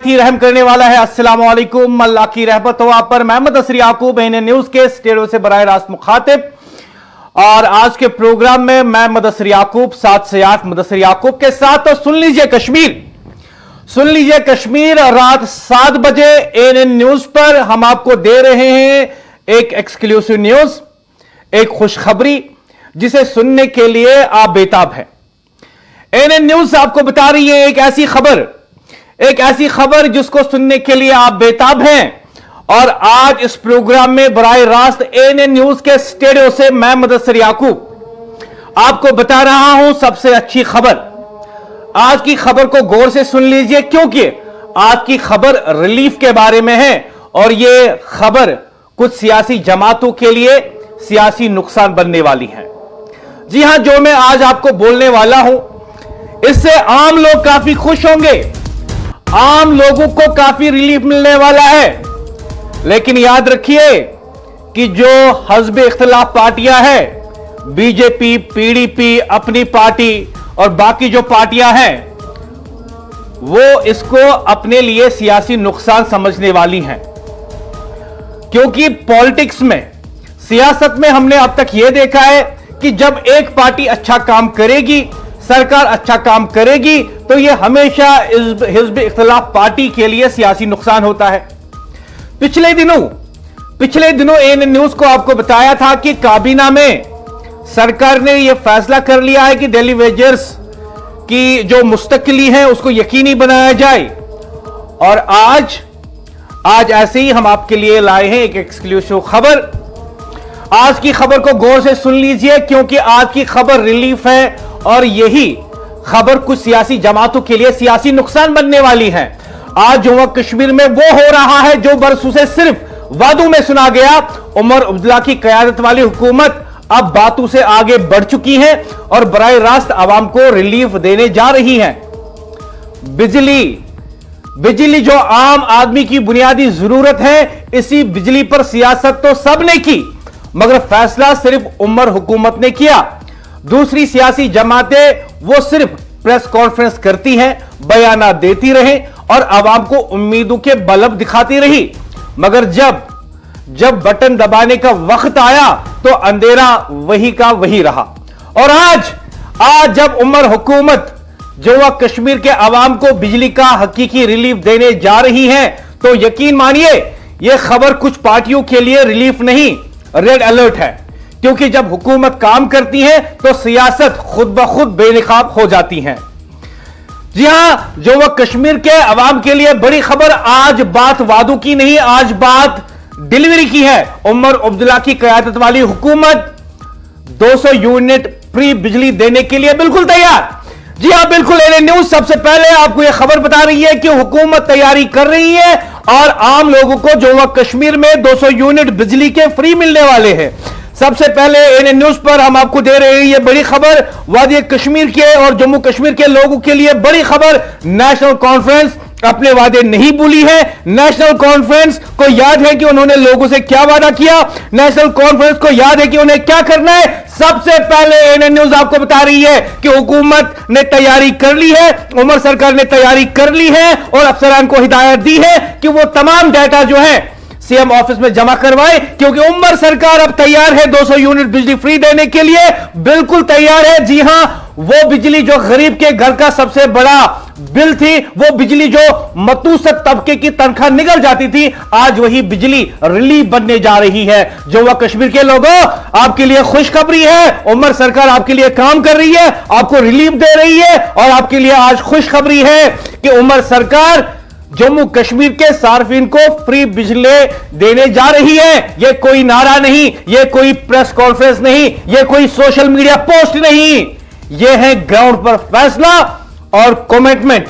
ही रहम करने वाला है। अस्सलाम वालेकुम, अल्लाह की रहमत हो आप पर। मोहम्मद असर याकूब एन न्यूज के स्टूडियो से बराह रास्त मुखातिब। और आज के प्रोग्राम में मैं मुदस्सिर याकूब 7 से 8 मुदस्सिर याकूब के साथ। तो सुन लीजिए कश्मीर रात 7 बजे एन न्यूज पर हम आपको दे रहे हैं एक एक्सक्लूसिव न्यूज, एक खुशखबरी जिसे सुनने के लिए आप बेताब हैं। एन न्यूज आपको बता रही है एक ऐसी खबर जिसको सुनने के लिए आप बेताब हैं। और आज इस प्रोग्राम में बराह रास्त एन न्यूज के स्टूडियो से मैं मुदस्सिर याकूब आपको बता रहा हूं सबसे अच्छी खबर। आज की खबर को गौर से सुन लीजिए, क्योंकि आज की खबर रिलीफ के बारे में है और यह खबर कुछ सियासी जमातों के लिए सियासी नुकसान बनने वाली है। जी हां, जो मैं आज आपको बोलने वाला हूं इससे आम लोग काफी खुश होंगे, आम लोगों को काफी रिलीफ मिलने वाला है। लेकिन याद रखिए कि जो हज़्ब इख्तिलाफ पार्टियां हैं, बीजेपी, पीडीपी, अपनी पार्टी और बाकी जो पार्टियां हैं, वो इसको अपने लिए सियासी नुकसान समझने वाली हैं। क्योंकि पॉलिटिक्स में, सियासत में हमने अब तक यह देखा है कि जब एक पार्टी अच्छा काम करेगी, सरकार अच्छा काम करेगी, तो यह हमेशा हिज़्ब इख्तिलाफ पार्टी के लिए सियासी नुकसान होता है। पिछले दिनों एन न्यूज को आपको बताया था कि काबीना में सरकार ने यह फैसला कर लिया है कि डेली वेजर्स की जो मुस्तकिली है उसको यकीनी बनाया जाए। और आज ऐसे ही हम आपके लिए लाए हैं एक एक्सक्लूसिव खबर। आज की खबर को गौर से सुन लीजिए, क्योंकि आज की खबर रिलीफ है और यही खबर कुछ सियासी जमातों के लिए सियासी नुकसान बनने वाली है। आज जम्मू कश्मीर में वो हो रहा है जो बरसों से सिर्फ वादों में सुना गया। उमर अब्दुल्ला की क़यादत वाली हुकूमत अब बातों से आगे बढ़ चुकी है और बराह रास्त आवाम को रिलीफ देने जा रही है। बिजली जो आम आदमी की बुनियादी जरूरत है, इसी बिजली पर सियासत तो सबने की, मगर फैसला सिर्फ उमर हुकूमत ने किया। दूसरी सियासी जमातें वो सिर्फ प्रेस कॉन्फ्रेंस करती हैं, बयानात देती रहे और आवाम को उम्मीदों के बल्ब दिखाती रही, मगर जब बटन दबाने का वक्त आया तो अंधेरा वही का वही रहा। और आज जब उमर हुकूमत जम्मू कश्मीर के आवाम को बिजली का हकीकी रिलीफ देने जा रही है, तो यकीन मानिए यह खबर कुछ पार्टियों के लिए रिलीफ नहीं, रेड अलर्ट है। क्योंकि जब हुकूमत काम करती है तो सियासत खुद ब खुद बेनकाब हो जाती है। जी हां, जम्मू कश्मीर के अवाम के लिए बड़ी खबर। आज बात वादों की नहीं, आज बात डिलीवरी की है। उमर अब्दुल्ला की क़यादत वाली हुकूमत 200 यूनिट फ्री बिजली देने के लिए बिल्कुल तैयार। जी हां, बिल्कुल। एन न्यूज सबसे पहले आपको यह खबर बता रही है कि हुकूमत तैयारी कर रही है और आम लोगों को जम्मू कश्मीर में 200 यूनिट बिजली के फ्री मिलने वाले हैं। सबसे पहले एन न्यूज पर हम आपको दे रहे हैं यह बड़ी खबर, वादी कश्मीर के और जम्मू कश्मीर के लोगों के लिए बड़ी खबर। नेशनल कॉन्फ्रेंस अपने वादे नहीं भूली है। नेशनल कॉन्फ्रेंस को याद है कि उन्होंने लोगों से क्या वादा किया, नेशनल कॉन्फ्रेंस को याद है कि उन्हें क्या करना है। सबसे पहले एन न्यूज आपको बता रही है कि हुकूमत ने तैयारी कर ली है, उमर सरकार ने तैयारी कर ली है और अफसरान को हिदायत दी है कि वो तमाम डाटा जो है सीएम ऑफिस में जमा करवाए, क्योंकि उमर सरकार अब तैयार है 200 यूनिट बिजली फ्री देने के लिए, बिल्कुल तैयार है। जी हां, वो बिजली जो गरीब के घर का सबसे बड़ा बिल थी, वो बिजली जो मतूसत तबके की तनख्वाह निकल जाती थी, आज वही बिजली रिलीफ बनने जा रही है। जम्मू कश्मीर के लोगों, आपके लिए खुशखबरी है। उमर सरकार आपके लिए काम कर रही है, आपको रिलीफ दे रही है और आपके लिए आज खुशखबरी है कि उमर सरकार जम्मू कश्मीर के सार्फिन को फ्री बिजली देने जा रही है। यह कोई नारा नहीं, यह कोई प्रेस कॉन्फ्रेंस नहीं, यह कोई सोशल मीडिया पोस्ट नहीं, यह है ग्राउंड पर फैसला और कमिटमेंट।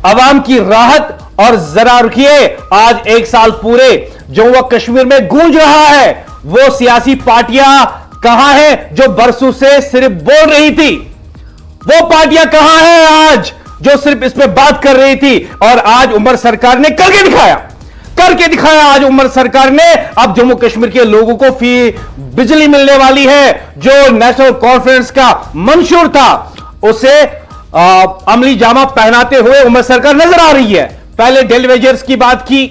आवाम की राहत। और जरा रुकिए, आज 1 साल पूरे जम्मू कश्मीर में गूंज रहा है। वो सियासी पार्टियां कहां हैं जो बरसों से सिर्फ बोल रही थी? वो पार्टियां कहां हैं आज जो सिर्फ इस पे बात कर रही थी? और आज उमर सरकार ने करके दिखाया। आज उमर सरकार ने अब जम्मू कश्मीर के लोगों को फ्री बिजली मिलने वाली है। जो नेशनल कॉन्फ्रेंस का मंशूर था उसे अमली जामा पहनाते हुए उमर सरकार नजर आ रही है। पहले डेलीवेजर्स की बात की,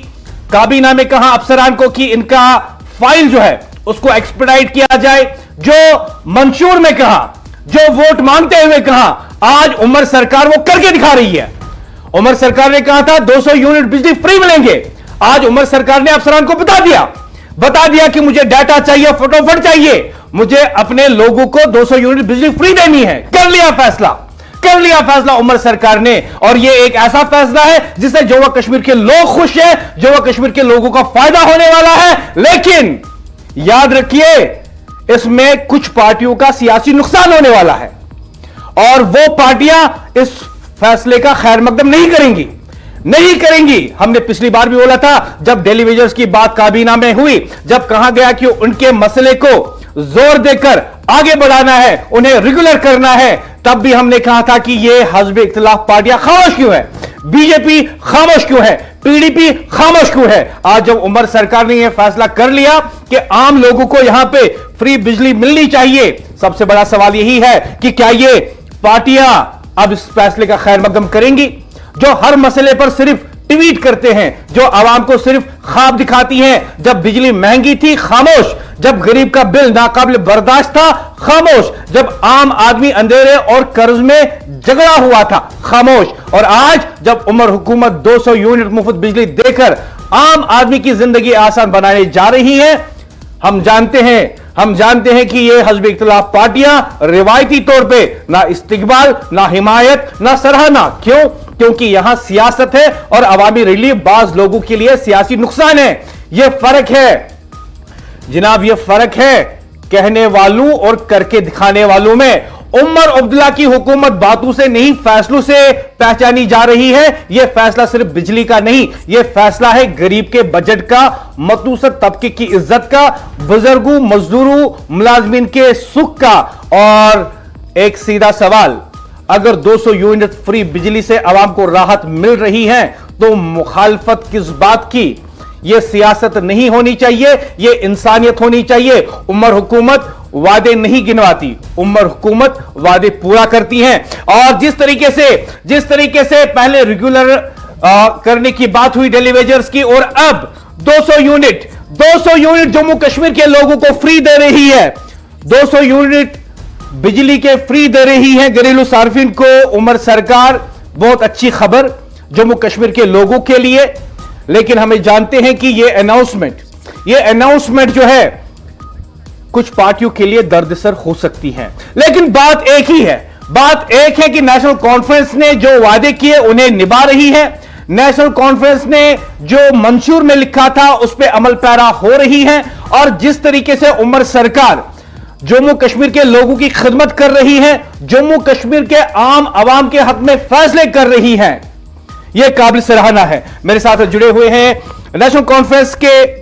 काबीना में कहा अफसरान को कि इनका फाइल जो है उसको एक्सपेडाइट किया जाए। जो मंशूर में कहा, जो वोट मांगते हुए कहा, आज उमर सरकार वो करके दिखा रही है। उमर सरकार ने कहा था 200 यूनिट बिजली फ्री मिलेंगे, आज उमर सरकार ने अफसरान को बता दिया कि मुझे डाटा चाहिए, फटाफट चाहिए, मुझे अपने लोगों को 200 यूनिट बिजली फ्री देनी है। कर लिया फैसला उमर सरकार ने, और यह एक ऐसा फैसला है जिससे जम्मू कश्मीर के लोग खुश हैं, जम्मू कश्मीर के लोगों का फायदा होने वाला है। लेकिन याद रखिए, इसमें कुछ पार्टियों का सियासी नुकसान होने वाला है और वो पार्टियां इस फैसले का खैर मकदम नहीं करेंगी। हमने पिछली बार भी बोला था, जब डेलीवेजर्स की बात काबीना में हुई, जब कहा गया कि उनके मसले को जोर देकर आगे बढ़ाना है, उन्हें रेगुलर करना है, तब भी हमने कहा था कि ये हज़्ब इख्तिलाफ पार्टियां खामोश क्यों है, बीजेपी खामोश क्यों है, पीडीपी खामोश क्यों है। आज जब उमर सरकार ने यह फैसला कर लिया कि आम लोगों को यहां पे फ्री बिजली मिलनी चाहिए, सबसे बड़ा सवाल यही है कि क्या ये पार्टियां अब इस फैसले का खैर मकदम करेंगी? जो हर मसले पर सिर्फ ट्वीट करते हैं, जो आवाम को सिर्फ ख्वाब दिखाती हैं। जब बिजली महंगी थी खामोश, जब गरीब का बिल नाकाबिल बर्दाश्त था खामोश, जब आम आदमी अंधेरे और कर्ज में झगड़ा हुआ था खामोश, और आज जब उमर हुकूमत 200 यूनिट मुफ्त बिजली देकर आम आदमी की जिंदगी आसान बनाने जा रही है, हम जानते हैं कि ये हज़्ब इख्तिलाफ पार्टियां रिवायती तौर पे ना इस्तिकबाल, ना हिमायत, ना सराहना। क्यों? क्योंकि यहां सियासत है और अवामी रिलीफ बाज लोगों के लिए सियासी नुकसान है। यह फर्क है जनाब, यह फर्क है कहने वालों और करके दिखाने वालों में। उमर अब्दुल्ला की हुकूमत बातों से नहीं, फैसलों से पहचानी जा रही है। यह फैसला सिर्फ बिजली का नहीं, यह फैसला है गरीब के बजट का, मतूसत तबके की इज्जत का, बुजुर्गों, मजदूरों, मुलाजमीन के सुख का। और एक सीधा सवाल, अगर 200 यूनिट फ्री बिजली से आवाम को राहत मिल रही है तो मुखालफत किस बात की? यह सियासत नहीं होनी चाहिए, यह इंसानियत होनी चाहिए। उमर हुकूमत वादे नहीं गिनवाती, उमर हुकूमत वादे पूरा करती है। और जिस तरीके से पहले रेगुलर करने की बात हुई डेलीवेजर्स की, और अब 200 यूनिट जम्मू कश्मीर के लोगों को फ्री दे रही है, 200 यूनिट बिजली के फ्री दे रही है घरेलू सार्फिन को उमर सरकार। बहुत अच्छी खबर जम्मू कश्मीर के लोगों के लिए। लेकिन हमें जानते हैं कि यह अनाउंसमेंट जो है कुछ पार्टियों के लिए दर्दसर हो सकती है। लेकिन बात एक है कि नेशनल कॉन्फ्रेंस ने जो वादे किए उन्हें निभा रही है। नेशनल कॉन्फ्रेंस ने जो मंशूर में लिखा था उस पर अमल पैरा हो रही है। और जिस तरीके से उमर सरकार जम्मू कश्मीर के लोगों की खिदमत कर रही है, जम्मू कश्मीर के आम आवाम के हक में फैसले कर रही है, यह काबिल सराहना है। मेरे साथ जुड़े हुए हैं नेशनल कॉन्फ्रेंस के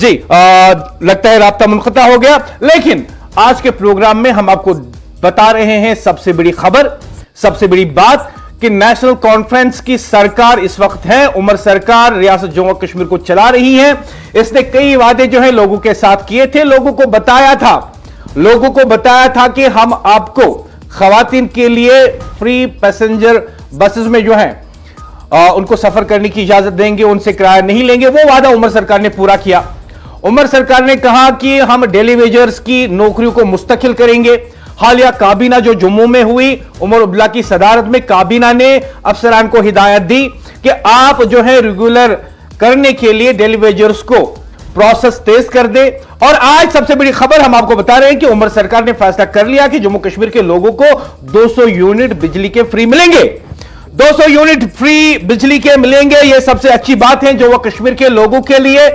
लगता है राब्ता मुनक़ता हो गया, लेकिन आज के प्रोग्राम में हम आपको बता रहे हैं सबसे बड़ी खबर, सबसे बड़ी बात कि नेशनल कॉन्फ्रेंस की सरकार इस वक्त है, उमर सरकार रियासत जम्मू कश्मीर को चला रही है। इसने कई वादे जो है लोगों के साथ किए थे, लोगों को बताया था कि हम आपको खवातीन के लिए फ्री पैसेंजर बसेस में जो है उनको सफर करने की इजाजत देंगे, उनसे किराया नहीं लेंगे। वो वादा उमर सरकार ने पूरा किया। उमर सरकार ने कहा कि हम डेलीवेजर्स की नौकरियों को मुस्तकिल करेंगे। हालिया काबीना जो जम्मू में हुई, उमर अब्दुल्ला की सदारत में काबीना ने अफसरान को हिदायत दी कि आप जो है रेगुलर करने के लिए डेलीवेजर्स को प्रोसेस तेज कर दे। और आज सबसे बड़ी खबर हम आपको बता रहे हैं कि उमर सरकार ने फैसला कर लिया कि जम्मू कश्मीर के लोगों को 200 यूनिट बिजली के फ्री मिलेंगे, 200 यूनिट फ्री बिजली के मिलेंगे। यह सबसे अच्छी बात है जम्मू कश्मीर के लोगों के लिए,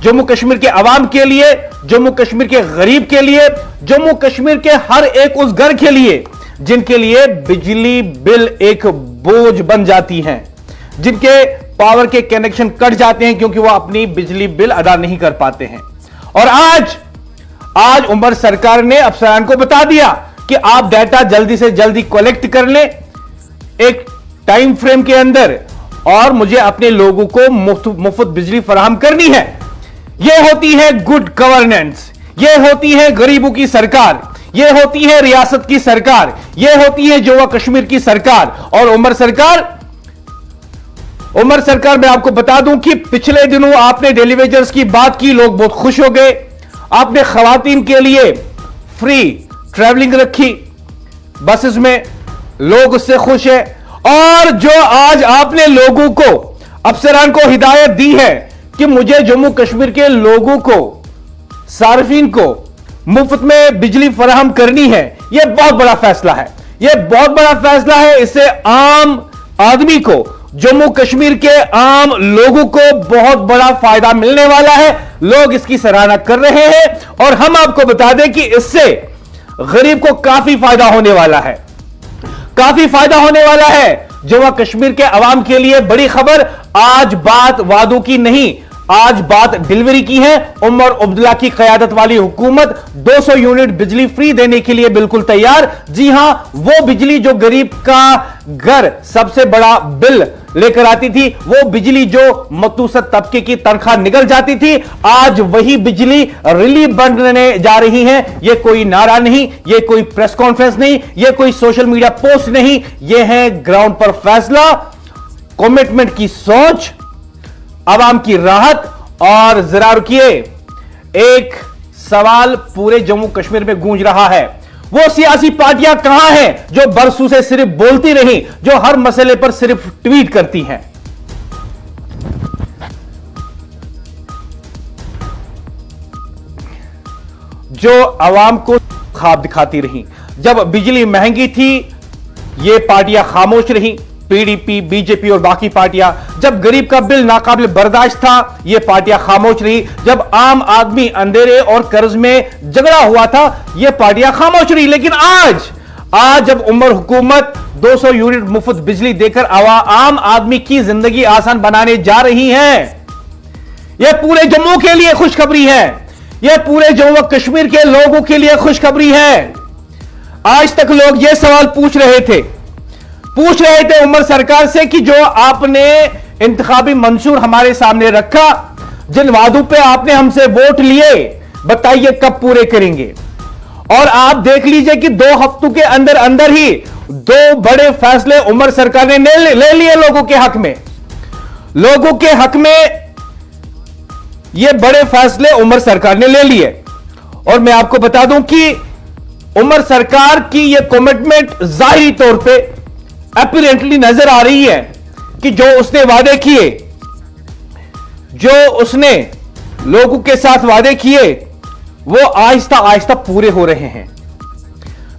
जम्मू कश्मीर के अवाम के लिए, जम्मू कश्मीर के गरीब के लिए, जम्मू कश्मीर के हर एक उस घर के लिए जिनके लिए बिजली बिल एक बोझ बन जाती है, जिनके पावर के कनेक्शन कट जाते हैं क्योंकि वह अपनी बिजली बिल अदा नहीं कर पाते हैं। और आज उमर सरकार ने अफसरान को बता दिया कि आप डाटा जल्दी से जल्दी कलेक्ट कर लें एक टाइम फ्रेम के अंदर, और मुझे अपने लोगों को मुफ्त बिजली फराहम करनी है। यह होती है गुड गवर्नेंस, यह होती है गरीबों की सरकार, यह होती है रियासत की सरकार, यह होती है जम्मू कश्मीर की सरकार। और उमर सरकार उमर सरकार, मैं आपको बता दूं कि पिछले दिनों आपने डेली वेजर्स की बात की, लोग बहुत खुश हो गए। आपने खवातीन के लिए फ्री ट्रैवलिंग रखी बसेस में, लोग उससे खुश है। और जो आज आपने लोगों को, अफसरान को हिदायत दी है कि मुझे जम्मू कश्मीर के लोगों को, सार्फिन को मुफ्त में बिजली फराहम करनी है, यह बहुत बड़ा फैसला है। यह बहुत बड़ा फैसला है। इससे आम आदमी को, जम्मू कश्मीर के आम लोगों को बहुत बड़ा फायदा मिलने वाला है। लोग इसकी सराहना कर रहे हैं और हम आपको बता दें कि इससे गरीब को काफी फायदा होने वाला है, काफी फायदा होने वाला है। जम्मू कश्मीर के अवाम के लिए बड़ी खबर। आज बात वादों की नहीं, आज बात डिलीवरी की है। उमर अब्दुल्ला की क़यादत वाली हुकूमत 200 यूनिट बिजली फ्री देने के लिए बिल्कुल तैयार। जी हां, वो बिजली जो गरीब का घर सबसे बड़ा बिल लेकर आती थी, वो बिजली जो मतूसत तबके की तनख्वाह निकल जाती थी, आज वही बिजली रिलीफ बनने जा रही है। यह कोई नारा नहीं, यह कोई प्रेस कॉन्फ्रेंस नहीं, यह कोई सोशल मीडिया पोस्ट नहीं, यह है ग्राउंड पर फैसला, कमिटमेंट की सोच, आवाम की राहत। और जरा रुकिए, एक सवाल पूरे जम्मू कश्मीर में गूंज रहा है, वो सियासी पार्टियां कहां हैं जो बरसों से सिर्फ बोलती रही, जो हर मसले पर सिर्फ ट्वीट करती हैं? जो आवाम को ख्वाब दिखाती रही। जब बिजली महंगी थी, ये पार्टियां खामोश रही, पीडीपी, बीजेपी और बाकी पार्टियां। जब गरीब का बिल नाकाबिल बर्दाश्त था, ये पार्टियां खामोश रही। जब आम आदमी अंधेरे और कर्ज में झगड़ा हुआ था, ये पार्टियां खामोश रही। लेकिन आज जब उमर हुकूमत 200 यूनिट मुफ्त बिजली देकर आम आदमी की जिंदगी आसान बनाने जा रही है, यह पूरे जम्मू के लिए खुशखबरी है, यह पूरे जम्मू कश्मीर के लोगों के लिए खुशखबरी है। आज तक लोग यह सवाल पूछ रहे थे उमर सरकार से कि जो आपने इंतखाबी मंशूर हमारे सामने रखा, जिन वादों पे आपने हमसे वोट लिए, बताइए कब पूरे करेंगे? और आप देख लीजिए कि 2 हफ्तों के अंदर अंदर ही 2 बड़े फैसले उमर सरकार ने ले लिए लोगों के हक में। लोगों के हक में ये बड़े फैसले उमर सरकार ने ले लिए। और मैं आपको बता दूं कि उमर सरकार की यह कमिटमेंट जाहिरी तौर पे अपीरेंटली नजर आ रही है कि जो उसने वादे किए, जो उसने लोगों के साथ वादे किए, वो आहिस्ता आहिस्ता पूरे हो रहे हैं।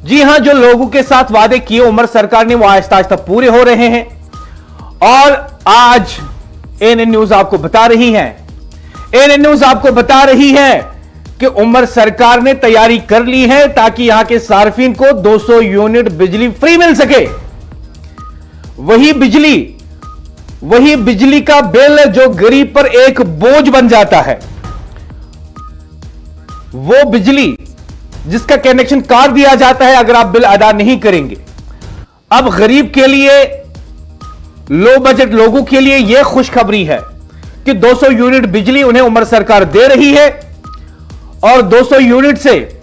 जी हां, जो लोगों के साथ वादे किए उमर सरकार ने, वो आहिस्ता आहिस्ता पूरे हो रहे हैं। और आज एएनएन न्यूज आपको बता रही है, एएनएन न्यूज आपको बता रही है कि उमर सरकार ने तैयारी कर ली है ताकि यहां के सार्फिन को 200 यूनिट बिजली फ्री मिल सके। वही बिजली का बिल जो गरीब पर एक बोझ बन जाता है, वो बिजली जिसका कनेक्शन काट दिया जाता है अगर आप बिल अदा नहीं करेंगे। अब गरीब के लिए, लो बजट लोगों के लिए यह खुशखबरी है कि 200 यूनिट बिजली उन्हें उमर सरकार दे रही है और 200 यूनिट से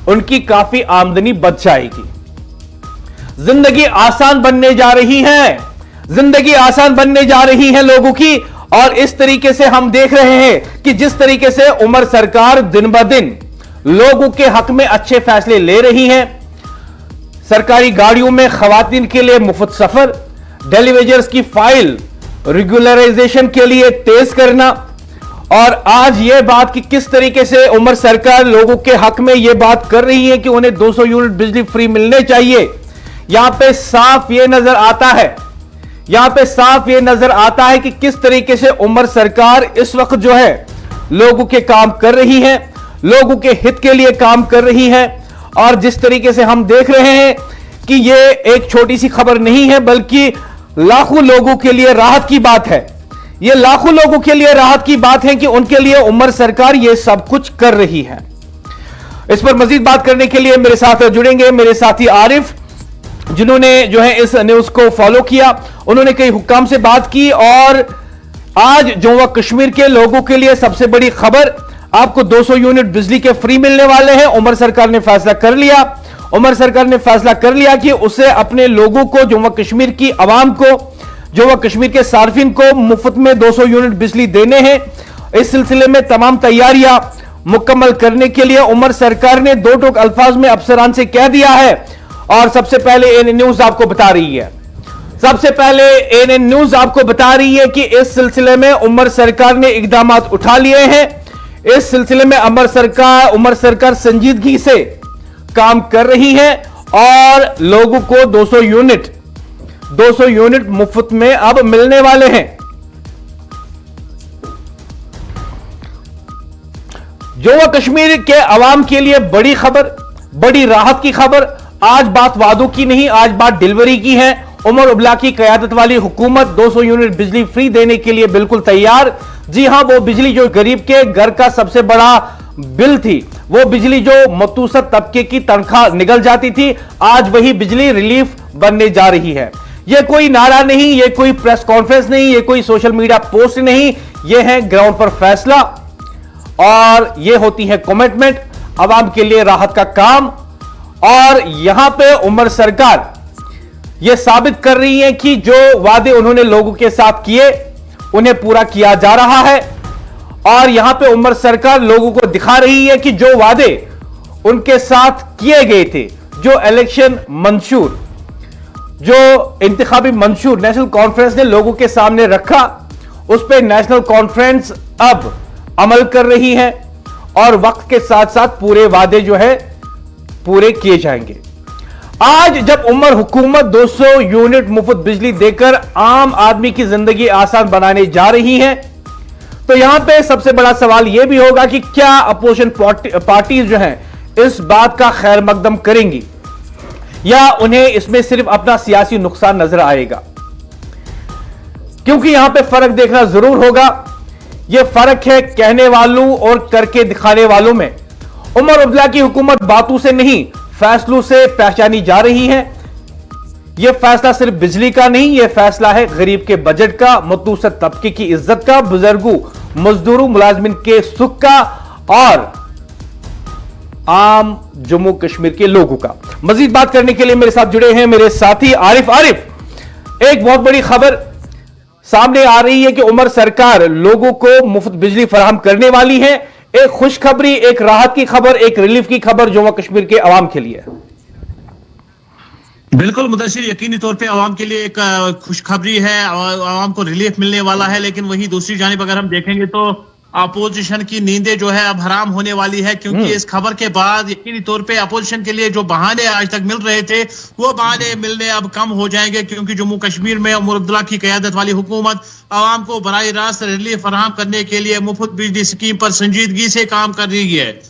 उनकी काफी आमदनी बच जाएगी। जिंदगी आसान बनने जा रही है, जिंदगी आसान बनने जा रही है लोगों की। और इस तरीके से हम देख रहे हैं कि जिस तरीके से उमर सरकार दिन ब दिन लोगों के हक में अच्छे फैसले ले रही है। सरकारी गाड़ियों में खवातीन के लिए मुफ्त सफर, डेली वेजर्स की फाइल रेगुलराइजेशन के लिए तेज करना, और आज यह बात कि किस तरीके से उमर सरकार लोगों के हक में यह बात कर रही है कि उन्हें 200 यूनिट बिजली फ्री मिलने चाहिए। यहां पे साफ ये नजर आता है, यहां पे साफ ये नजर आता है कि किस तरीके से उमर सरकार इस वक्त जो है लोगों के काम कर रही है, लोगों के हित के लिए काम कर रही है। और जिस तरीके से हम देख रहे हैं कि ये एक छोटी सी खबर नहीं है, बल्कि लाखों लोगों के लिए राहत की बात है। ये लाखों लोगों के लिए राहत की बात है कि उनके लिए उमर सरकार ये सब कुछ कर रही है। इस पर मजीद बात करने के लिए मेरे साथ जुड़ेंगे मेरे साथी आरिफ, जिन्होंने जो है इस न्यूज को फॉलो किया। उन्होंने कई हुक्काम से बात की और आज जम्मू कश्मीर के लोगों के लिए सबसे बड़ी खबर, आपको 200 यूनिट बिजली के फ्री मिलने वाले हैं। उमर सरकार ने फैसला कर लिया, उमर सरकार ने फैसला कर लिया कि उसे अपने लोगों को, जम्मू कश्मीर की आवाम को जम्मू कश्मीर के सार्फिन को मुफ्त में 200 यूनिट बिजली देने हैं। इस सिलसिले में तमाम तैयारियां मुकम्मल करने के लिए उमर सरकार ने दो टूक अल्फाज में अफसरान से कह दिया है। और सबसे पहले एएनएन न्यूज आपको बता रही है, कि इस सिलसिले में उमर सरकार ने इकदाम उठा लिए हैं। इस सिलसिले में उमर सरकार संजीदगी से काम कर रही है और लोगों को 200 यूनिट मुफ्त में अब मिलने वाले हैं। जम्मू कश्मीर के अवाम के लिए बड़ी खबर, बड़ी राहत की खबर। आज बात वादों की नहीं, आज बात डिलीवरी की है। उमर अब्दुल्ला की क़यादत वाली हुकूमत 200 यूनिट बिजली फ्री देने के लिए बिल्कुल तैयार। जी हां, वो बिजली जो गरीब के घर का सबसे बड़ा बिल थी, वो बिजली जो मतूसत तबके की तनख्वाह निकल जाती थी, आज वही बिजली रिलीफ बनने जा रही है। यह कोई नारा नहीं, यह कोई प्रेस कॉन्फ्रेंस नहीं, यह कोई सोशल मीडिया पोस्ट नहीं, यह है ग्राउंड पर फैसला और यह होती है कमिटमेंट, अवाम के लिए राहत का काम। और यहां पे उमर सरकार यह साबित कर रही है कि जो वादे उन्होंने लोगों के साथ किए उन्हें पूरा किया जा रहा है। और यहां पे उमर सरकार लोगों को दिखा रही है कि जो वादे उनके साथ किए गए थे, जो इलेक्शन मंशूर, जो इंतखाबी मंशूर नेशनल कॉन्फ्रेंस ने लोगों के सामने रखा, उस पर नेशनल कॉन्फ्रेंस अब अमल कर रही है और वक्त के साथ साथ पूरे वादे जो है पूरे किए जाएंगे। आज जब उमर हुकूमत 200 यूनिट मुफ्त बिजली देकर आम आदमी की जिंदगी आसान बनाने जा रही है, तो यहां पे सबसे बड़ा सवाल यह भी होगा कि क्या अपोजिशन पार्टीज जो हैं इस बात का खैर मकदम करेंगी या उन्हें इसमें सिर्फ अपना सियासी नुकसान नजर आएगा। क्योंकि यहां पे फर्क देखना जरूर होगा। यह फर्क है कहने वालों और करके दिखाने वालों में। उमर अब्दुल्ला की हुकूमत बातों से नहीं, फैसलों से पहचानी जा रही है। यह फैसला सिर्फ बिजली का नहीं, यह फैसला है गरीब के बजट का, मतूसत तबके की इज्जत का, बुजुर्गों, मजदूरों, मुलाजमिन के सुख का और आम जम्मू कश्मीर के लोगों का। मजीद बात करने के लिए मेरे साथ जुड़े हैं मेरे साथी आरिफ। एक बहुत बड़ी खबर सामने आ रही है कि उमर सरकार लोगों को मुफ्त बिजली फराहम करने वाली है। एक खुशखबरी, एक राहत की खबर, एक रिलीफ की खबर जम्मू कश्मीर के अवाम के लिए। बिल्कुल मुदस्सिर, यकीनी तौर पे आवाम के लिए एक खुशखबरी है, आवाम को रिलीफ मिलने वाला है। लेकिन वही दूसरी जानिब अगर हम देखेंगे तो अपोजिशन की नींदें जो है अब हराम होने वाली है, क्योंकि इस खबर के बाद यकीनी तौर पे अपोजिशन के लिए जो बहाने आज तक मिल रहे थे वो बहाने मिलने अब कम हो जाएंगे, क्योंकि जम्मू कश्मीर में उमर अब्दुल्ला की क़यादत वाली हुकूमत आवाम को बराह रास्त रिलीफ फराहम करने के लिए मुफ्त बिजली स्कीम पर संजीदगी से काम कर रही है।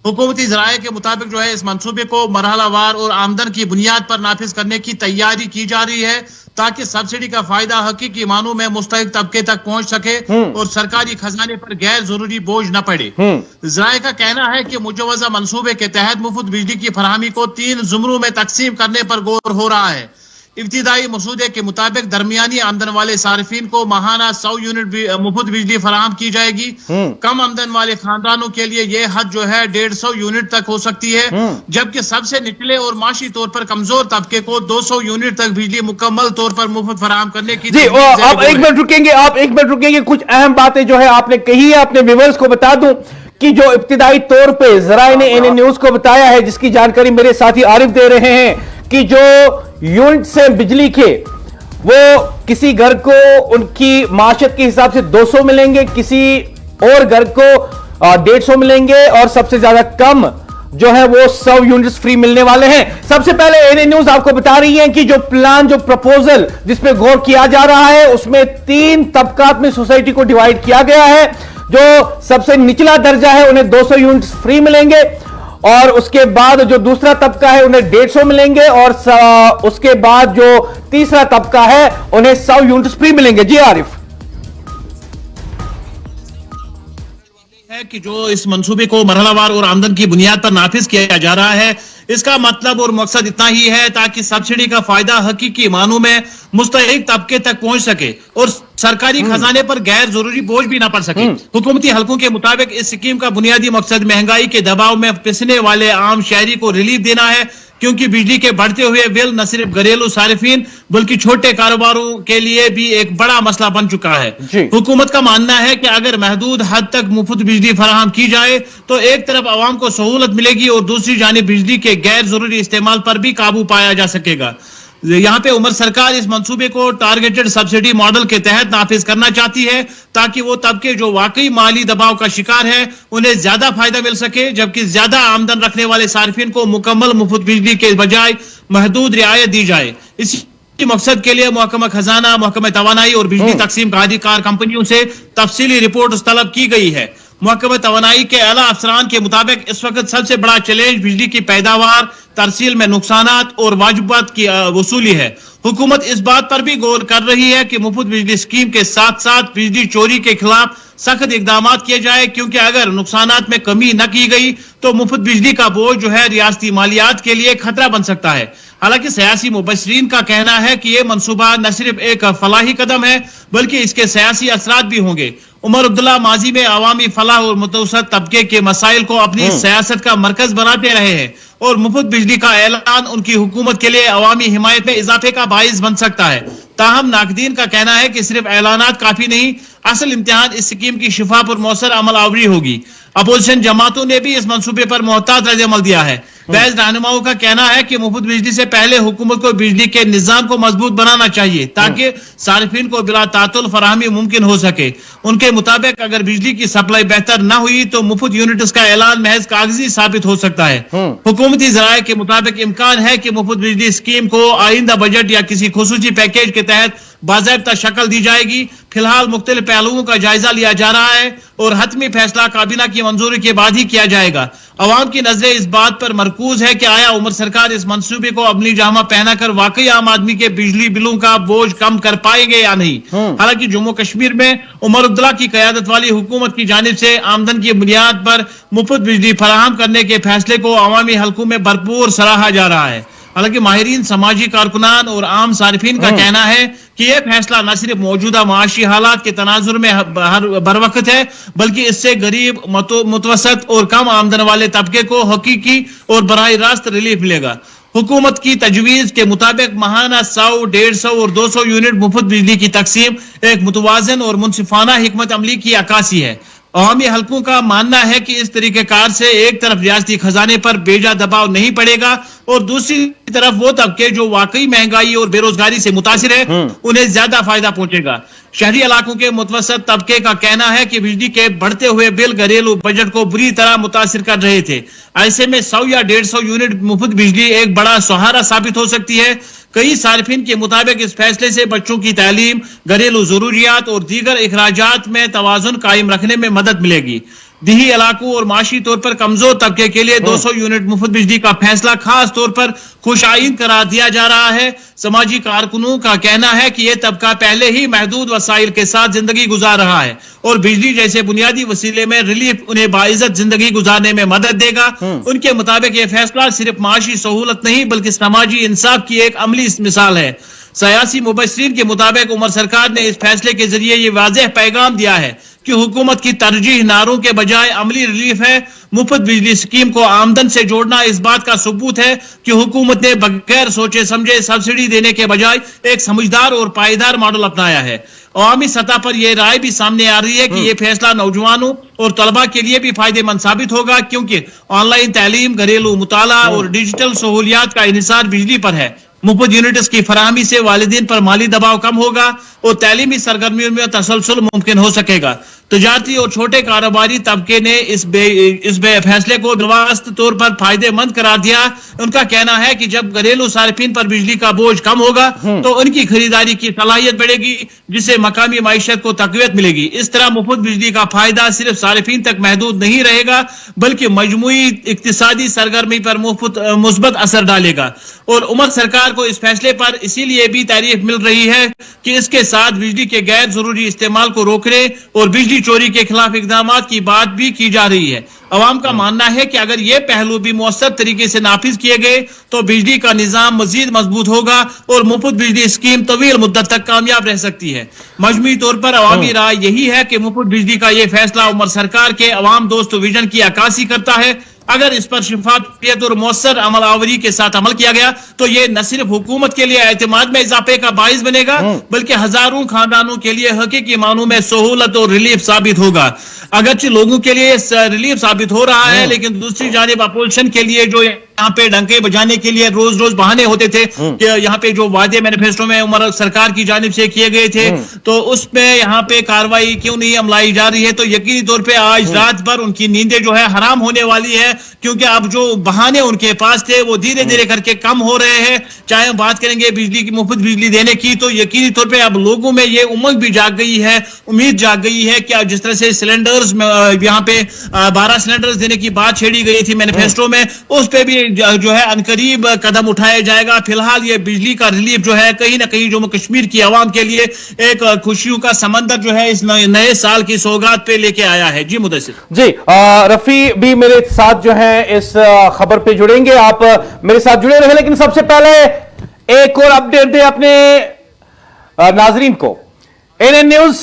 हुकूमती ज़राए के मुताबिक जो है इस मंसूबे को मरहलावार और आमदन की बुनियाद पर नाफिज करने की तैयारी की जा रही है, ताकि सब्सिडी का फायदा हकीकी मानों में मुस्तहिक तबके तक पहुंच सके और सरकारी खजाने पर गैर जरूरी बोझ न पड़े। ज़राए का कहना है कि मुजवजा मंसूबे के तहत मुफ्त बिजली की फराहमी को 3 जुमरों में तकसीम करने पर गौर हो रहा है। इब्तिदाई मसूदे के मुताबिक दरमियानी आमदन वाले सार्फिन को माहाना 100 यूनिट मुफ्त बिजली फराहम की जाएगी। कम आमदन वाले खानदानों के लिए यह हद जो है 150 यूनिट तक हो सकती है, जबकि सबसे निचले और माशी तौर पर कमजोर तबके को 200 यूनिट तक बिजली मुकम्मल तौर पर मुफ्त फराहम करने की। जी, आप एक मिनट रुकेंगे, कुछ अहम बातें जो है आपने कही है, अपने व्यूअर्स को बता दूं कि जो इब्तिदाई तौर पे ज़राए ने एएनएन न्यूज को बताया है, जिसकी जानकारी मेरे साथी आरिफ दे रहे हैं, कि जो यूनिट से बिजली के वो किसी घर को उनकी माशत के हिसाब से 200 मिलेंगे, किसी और घर को 150 मिलेंगे और सबसे ज्यादा कम जो है वो 100 यूनिट्स फ्री मिलने वाले हैं। सबसे पहले एएनएन न्यूज आपको बता रही है कि जो प्लान, जो प्रपोजल जिस पे गौर किया जा रहा है, उसमें 3 तबकात में सोसाइटी को डिवाइड किया गया है। जो सबसे निचला दर्जा है उन्हें 200 यूनिट्स फ्री मिलेंगे और उसके बाद जो दूसरा तबका है उन्हें 150 मिलेंगे और उसके बाद जो तीसरा तबका है उन्हें 100 यूनिट्स फ्री मिलेंगे। जी आरिफ। है कि जो इस मंसूबे को मरहलावार और आमदन की बुनियाद पर नाफिज किया जा रहा है, इसका मतलब और मकसद इतना ही है ताकि सब्सिडी का फायदा हकीकी मानों में मुस्तहिक तबके तक पहुंच सके और सरकारी खजाने पर गैर जरूरी बोझ भी ना पड़ सके। हुकूमती हलकों के मुताबिक इस स्कीम का बुनियादी मकसद महंगाई के दबाव में पिसने वाले आम शहरी को रिलीफ देना है, क्योंकि बिजली के बढ़ते हुए बिल न सिर्फ घरेलू सार्फिन बल्कि छोटे कारोबारों के लिए भी एक बड़ा मसला बन चुका है। हुकूमत का मानना है कि अगर महदूद हद तक मुफ्त बिजली फराहम की जाए तो एक तरफ आवाम को सहूलत मिलेगी और दूसरी जानिब बिजली के गैर जरूरी इस्तेमाल पर भी काबू पाया जा सकेगा। यहाँ पे उमर सरकार इस मंसूबे को टारगेटेड सब्सिडी मॉडल के तहत नाफिज करना चाहती है ताकि वो तबके जो वाकई माली दबाव का शिकार है उन्हें ज्यादा फायदा मिल सके, जबकि ज्यादा आमदन रखने वाले सार्फिन को मुकम्मल मुफ्त बिजली के बजाय महदूद रियायत दी जाए। इसी मकसद के लिए महकमा खजाना, महकमा तवानाई और बिजली तकसीम का अधिकार कंपनियों से तफसीली रिपोर्ट तलब की गई है। महकमा तवानाई के आला अफसरान के मुताबिक इस वक्त सबसे बड़ा चैलेंज बिजली की पैदावार, तरसील में नुकसानात और वाजिबात की वसूली है। हुकूमत इस बात पर भी गौर कर रही है कि मुफ्त बिजली स्कीम के साथ साथ बिजली चोरी के खिलाफ सख्त इकदाम किए जाए, क्योंकि अगर नुकसानात में कमी न की गई तो मुफ्त बिजली का बोझ जो है रियासती मालियात के लिए खतरा बन सकता है। हालांकि सियासी मुबस्सिरीन का कहना है कि यह मंसूबा न सिर्फ एक फलाही कदम है बल्कि इसके सियासी असरात भी होंगे। उमर अब्दुल्ला माजी में अवामी फलाह और मुतवसत तबके के मसाइल को अपनी सियासत का मरकज बनाते रहे हैं और मुफ्त बिजली का ऐलान उनकी हुकूमत के लिए अवामी हिमायत में इजाफे का बाइस बन सकता है। ताहम नाकदीन का कहना है कि सिर्फ ऐलानात काफी नहीं, असल इम्तिहान इस स्कीम की शिफाफ और मौसर अमल आवरी होगी। अपोजिशन जमातों ने भी इस मंसूबे पर मोहतात रद्द-ए-अमल दिया है। बैज़ रहनुमाओं का कहना है कि मुफ्त बिजली से पहले हुकूमत को बिजली के निजाम को मजबूत बनाना चाहिए ताकि सार्फिन को बिला तातुल फराहमी मुमकिन हो सके। उनके मुताबिक अगर बिजली की सप्लाई बेहतर न हुई तो मुफ्त यूनिट्स का ऐलान महज कागजी साबित हो सकता है। हुकूमती जराये के मुताबिक इम्कान है कि मुफ्त बिजली स्कीम को आइंदा बजट या किसी खुसूसी पैकेज के तहत बाज़ाब्ता शक्ल दी जाएगी। फिलहाल मुख्तलिफ पहलुओं का जायजा लिया जा रहा है और हतमी फैसला काबीना की मंजूरी के बाद ही किया जाएगा। अवाम की नजरें इस बात पर मरकूज है कि आया उमर सरकार इस मंसूबे को अपनी जामा पहनाकर वाकई आम आदमी के बिजली बिलों का बोझ कम कर पाएंगे या नहीं। हालांकि जम्मू कश्मीर में उमर अब्दुल्ला की क़यादत वाली हुकूमत की जानिब से आमदन की बुनियाद पर मुफ्त बिजली फराहम करने के फैसले को अवामी हलकों में भरपूर सराहा जा रहा है। हालांकि माहिरीन, समाजी कारकुनान और आम सार्फिन का कहना है कि यह फैसला न सिर्फ मौजूदा माशी हालात के तनाजुर में बर वक्त है बल्कि इससे गरीब, मुतवसत और कम आमदन वाले तबके को हकीकी और बराह रास्त रिलीफ मिलेगा। हुकूमत की तजवीज के मुताबिक माहाना 100, 150 और 200 यूनिट मुफ्त बिजली की तकसीम एक मुतवाजन और मुनसिफाना हिकमत अमली की अक्कासी है। अवामी हलकों का मानना है कि इस तरीकेकार से एक तरफ रियासती खजाने पर बेजा दबाव नहीं पड़ेगा और दूसरी तरफ वो तबके जो वाकई महंगाई और बेरोजगारी से मुतासिर है उन्हें ज्यादा फायदा पहुंचेगा। शहरी इलाकों के मुतवसत तबके का कहना है कि बिजली के बढ़ते हुए बिल घरेलू बजट को बुरी तरह मुतासिर कर रहे थे। ऐसे में 100 या 150 यूनिट मुफ्त बिजली एक बड़ा सहारा साबित हो सकती है। कई सार्फिन के मुताबिक इस फैसले से बच्चों की तालीम, घरेलू जरूरियात और दीगर इखराजात में तवाजुन कायम रखने में मदद मिलेगी। दिही इलाकों और माशी तौर पर कमजोर तबके के लिए 200 यूनिट मुफ्त बिजली का फैसला खास तौर पर खुशाइन करार दिया जा रहा है। समाजी कारकुनों का कहना है कि यह तबका पहले ही महदूद वसाइल के साथ जिंदगी गुजार रहा है और बिजली जैसे बुनियादी वसीले में रिलीफ उन्हें बाइज्जत जिंदगी गुजारने में मदद देगा। उनके मुताबिक यह फैसला सिर्फ माशी सहूलत नहीं बल्कि समाजी इंसाफ की एक अमली मिसाल है। सियासी मुबस्सिरीन के मुताबिक उमर सरकार ने इस फैसले के जरिए ये वाज़ेह पैगाम दिया है कि हुकूमत की तरजीह नारों के बजाय अमली रिलीफ है। मुफ्त बिजली स्कीम को आमदन से जोड़ना इस बात का सबूत है कि हुकूमत ने बगैर सोचे समझे सब्सिडी देने के बजाय एक समझदार और पायदार मॉडल अपनाया है। अवामी सतह पर यह राय भी सामने आ रही है कि यह फैसला नौजवानों और तलबा के लिए भी फायदेमंद साबित होगा, क्योंकि ऑनलाइन तालीम, घरेलू मुताला और डिजिटल सहूलियात का इन्हिसार बिजली पर है। मुफ्त यूनिट्स की फराहमी से वालिदीन पर माली दबाव कम होगा और तालीमी सरगर्मियों में तसलसल मुमकिन हो सकेगा। तजारती और छोटे कारोबारी तबके ने इस फैसले को बिलवास्त तौर पर फायदेमंद करार दिया। उनका कहना है कि जब घरेलू सार्फिन पर बिजली का बोझ कम होगा तो उनकी खरीदारी की सलाहियत बढ़ेगी, जिससे मकामी माइशत को तकवीत मिलेगी। इस तरह मुफ्त बिजली का फायदा सिर्फ सार्फिन तक महदूद नहीं रहेगा बल्कि मजमूई इक्तिसादी सरगर्मी पर मुस्बत असर डालेगा। और उमर सरकार को इस फैसले पर इसीलिए भी तारीफ मिल रही है कि इसके साथ बिजली के गैर जरूरी इस्तेमाल को रोकने और बिजली चोरी के खिलाफ इकदाम की बात भी की जा रही है। अवाम का मानना है कि अगर ये पहलू भी मौसर तरीके से नाफिज किए गए तो बिजली का निजाम मजीद मजबूत होगा और मुफ्त बिजली स्कीम तवील मुद्दत तक कामयाब रह सकती है। मजमूई तौर पर अवामी राय यही है कि मुफ्त बिजली का यह फैसला उमर सरकार के अवाम दोस्त विजन की अक्कासी करता है। अगर इस पर शफाफियत और मौसर अमल आवरी के साथ अमल किया गया तो ये न सिर्फ हुकूमत के लिए एतमाद में इजाफे का बाइस बनेगा बल्कि हजारों खानदानों के लिए हकीकी मानों में सहूलत और रिलीफ साबित होगा। अगरचे लोगों के लिए रिलीफ साबित हो रहा है, लेकिन दूसरी जानिब अपोजिशन के लिए जो यहाँ पे डंके बजाने के लिए रोज रोज बहाने होते थे कि यहाँ पे जो वादे मैनिफेस्टो में उमर सरकार की जानिब से किए गए थे तो उसमें यहाँ पे कार्रवाई क्यों नहीं अमलाई जा रही है, तो यकीनी तौर पे आज रात भर उनकी नींदें जो है हराम होने वाली है, क्योंकि अब जो बहाने उनके पास थे वो धीरे धीरे करके कम हो रहे हैं। चाहे हम बात करेंगे बिजली की, मुफ्त बिजली देने की, तो यकीनी तौर पे अब लोगों में ये उमंग भी जाग गई है, उम्मीद जाग गई है कि जिस तरह से सिलेंडर्स यहाँ पे 12 सिलेंडर्स देने की बात छेड़ी गई थी मैनिफेस्टो में, उस पे भी जो है अनकरीब कदम उठाया जाएगा। फिलहाल ये बिजली का रिलीफ जो है कहीं ना कहीं जम्मू कश्मीर की आवाम के लिए एक खुशियों का समंदर जो है इस नए साल की सौगात पे लेके आया है। जी मुदस्सिर जी, रफी भी मेरे साथ जो है इस खबर पे जुड़ेंगे, आप मेरे साथ जुड़े रहे, लेकिन सबसे पहले एक और अपडेट दे अपने नाजरीन को। एनएन न्यूज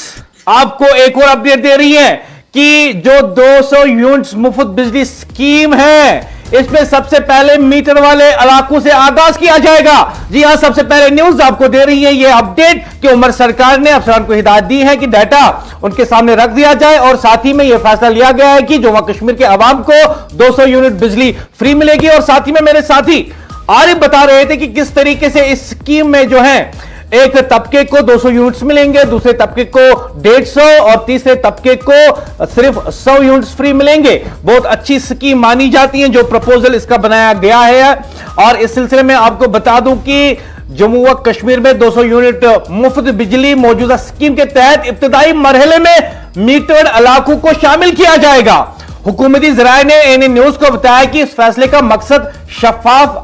आपको एक और अपडेट दे रही है कि जो 200 यूनिट्स मुफ्त बिजली स्कीम है इसमें सबसे पहले मीटर वाले इलाकों से आगाज किया जाएगा। जी हां, सबसे पहले न्यूज आपको दे रही है ये अपडेट कि उमर सरकार ने अफसरान को हिदायत दी है कि डाटा उनके सामने रख दिया जाए और साथ ही में यह फैसला लिया गया है कि जम्मू कश्मीर के अवाम को 200 यूनिट बिजली फ्री मिलेगी। और साथ ही में मेरे साथी आरिफ बता रहे थे कि किस तरीके से इस स्कीम में जो है एक तबके को 200 यूनिट्स मिलेंगे, दूसरे तबके को 150 और तीसरे तबके को सिर्फ 100 यूनिट्स फ्री मिलेंगे। बहुत अच्छी स्कीम मानी जाती है जो प्रपोजल इसका बनाया गया है। और इस सिलसिले में आपको बता दूं कि जम्मू व कश्मीर में 200 यूनिट मुफ्त बिजली मौजूदा स्कीम के तहत इब्तदाई मरहले में मीटर्ड इलाकों को शामिल किया जाएगा। हुकूमती जराये ने एनएन न्यूज को बताया कि इस फैसले का मकसद शफाफ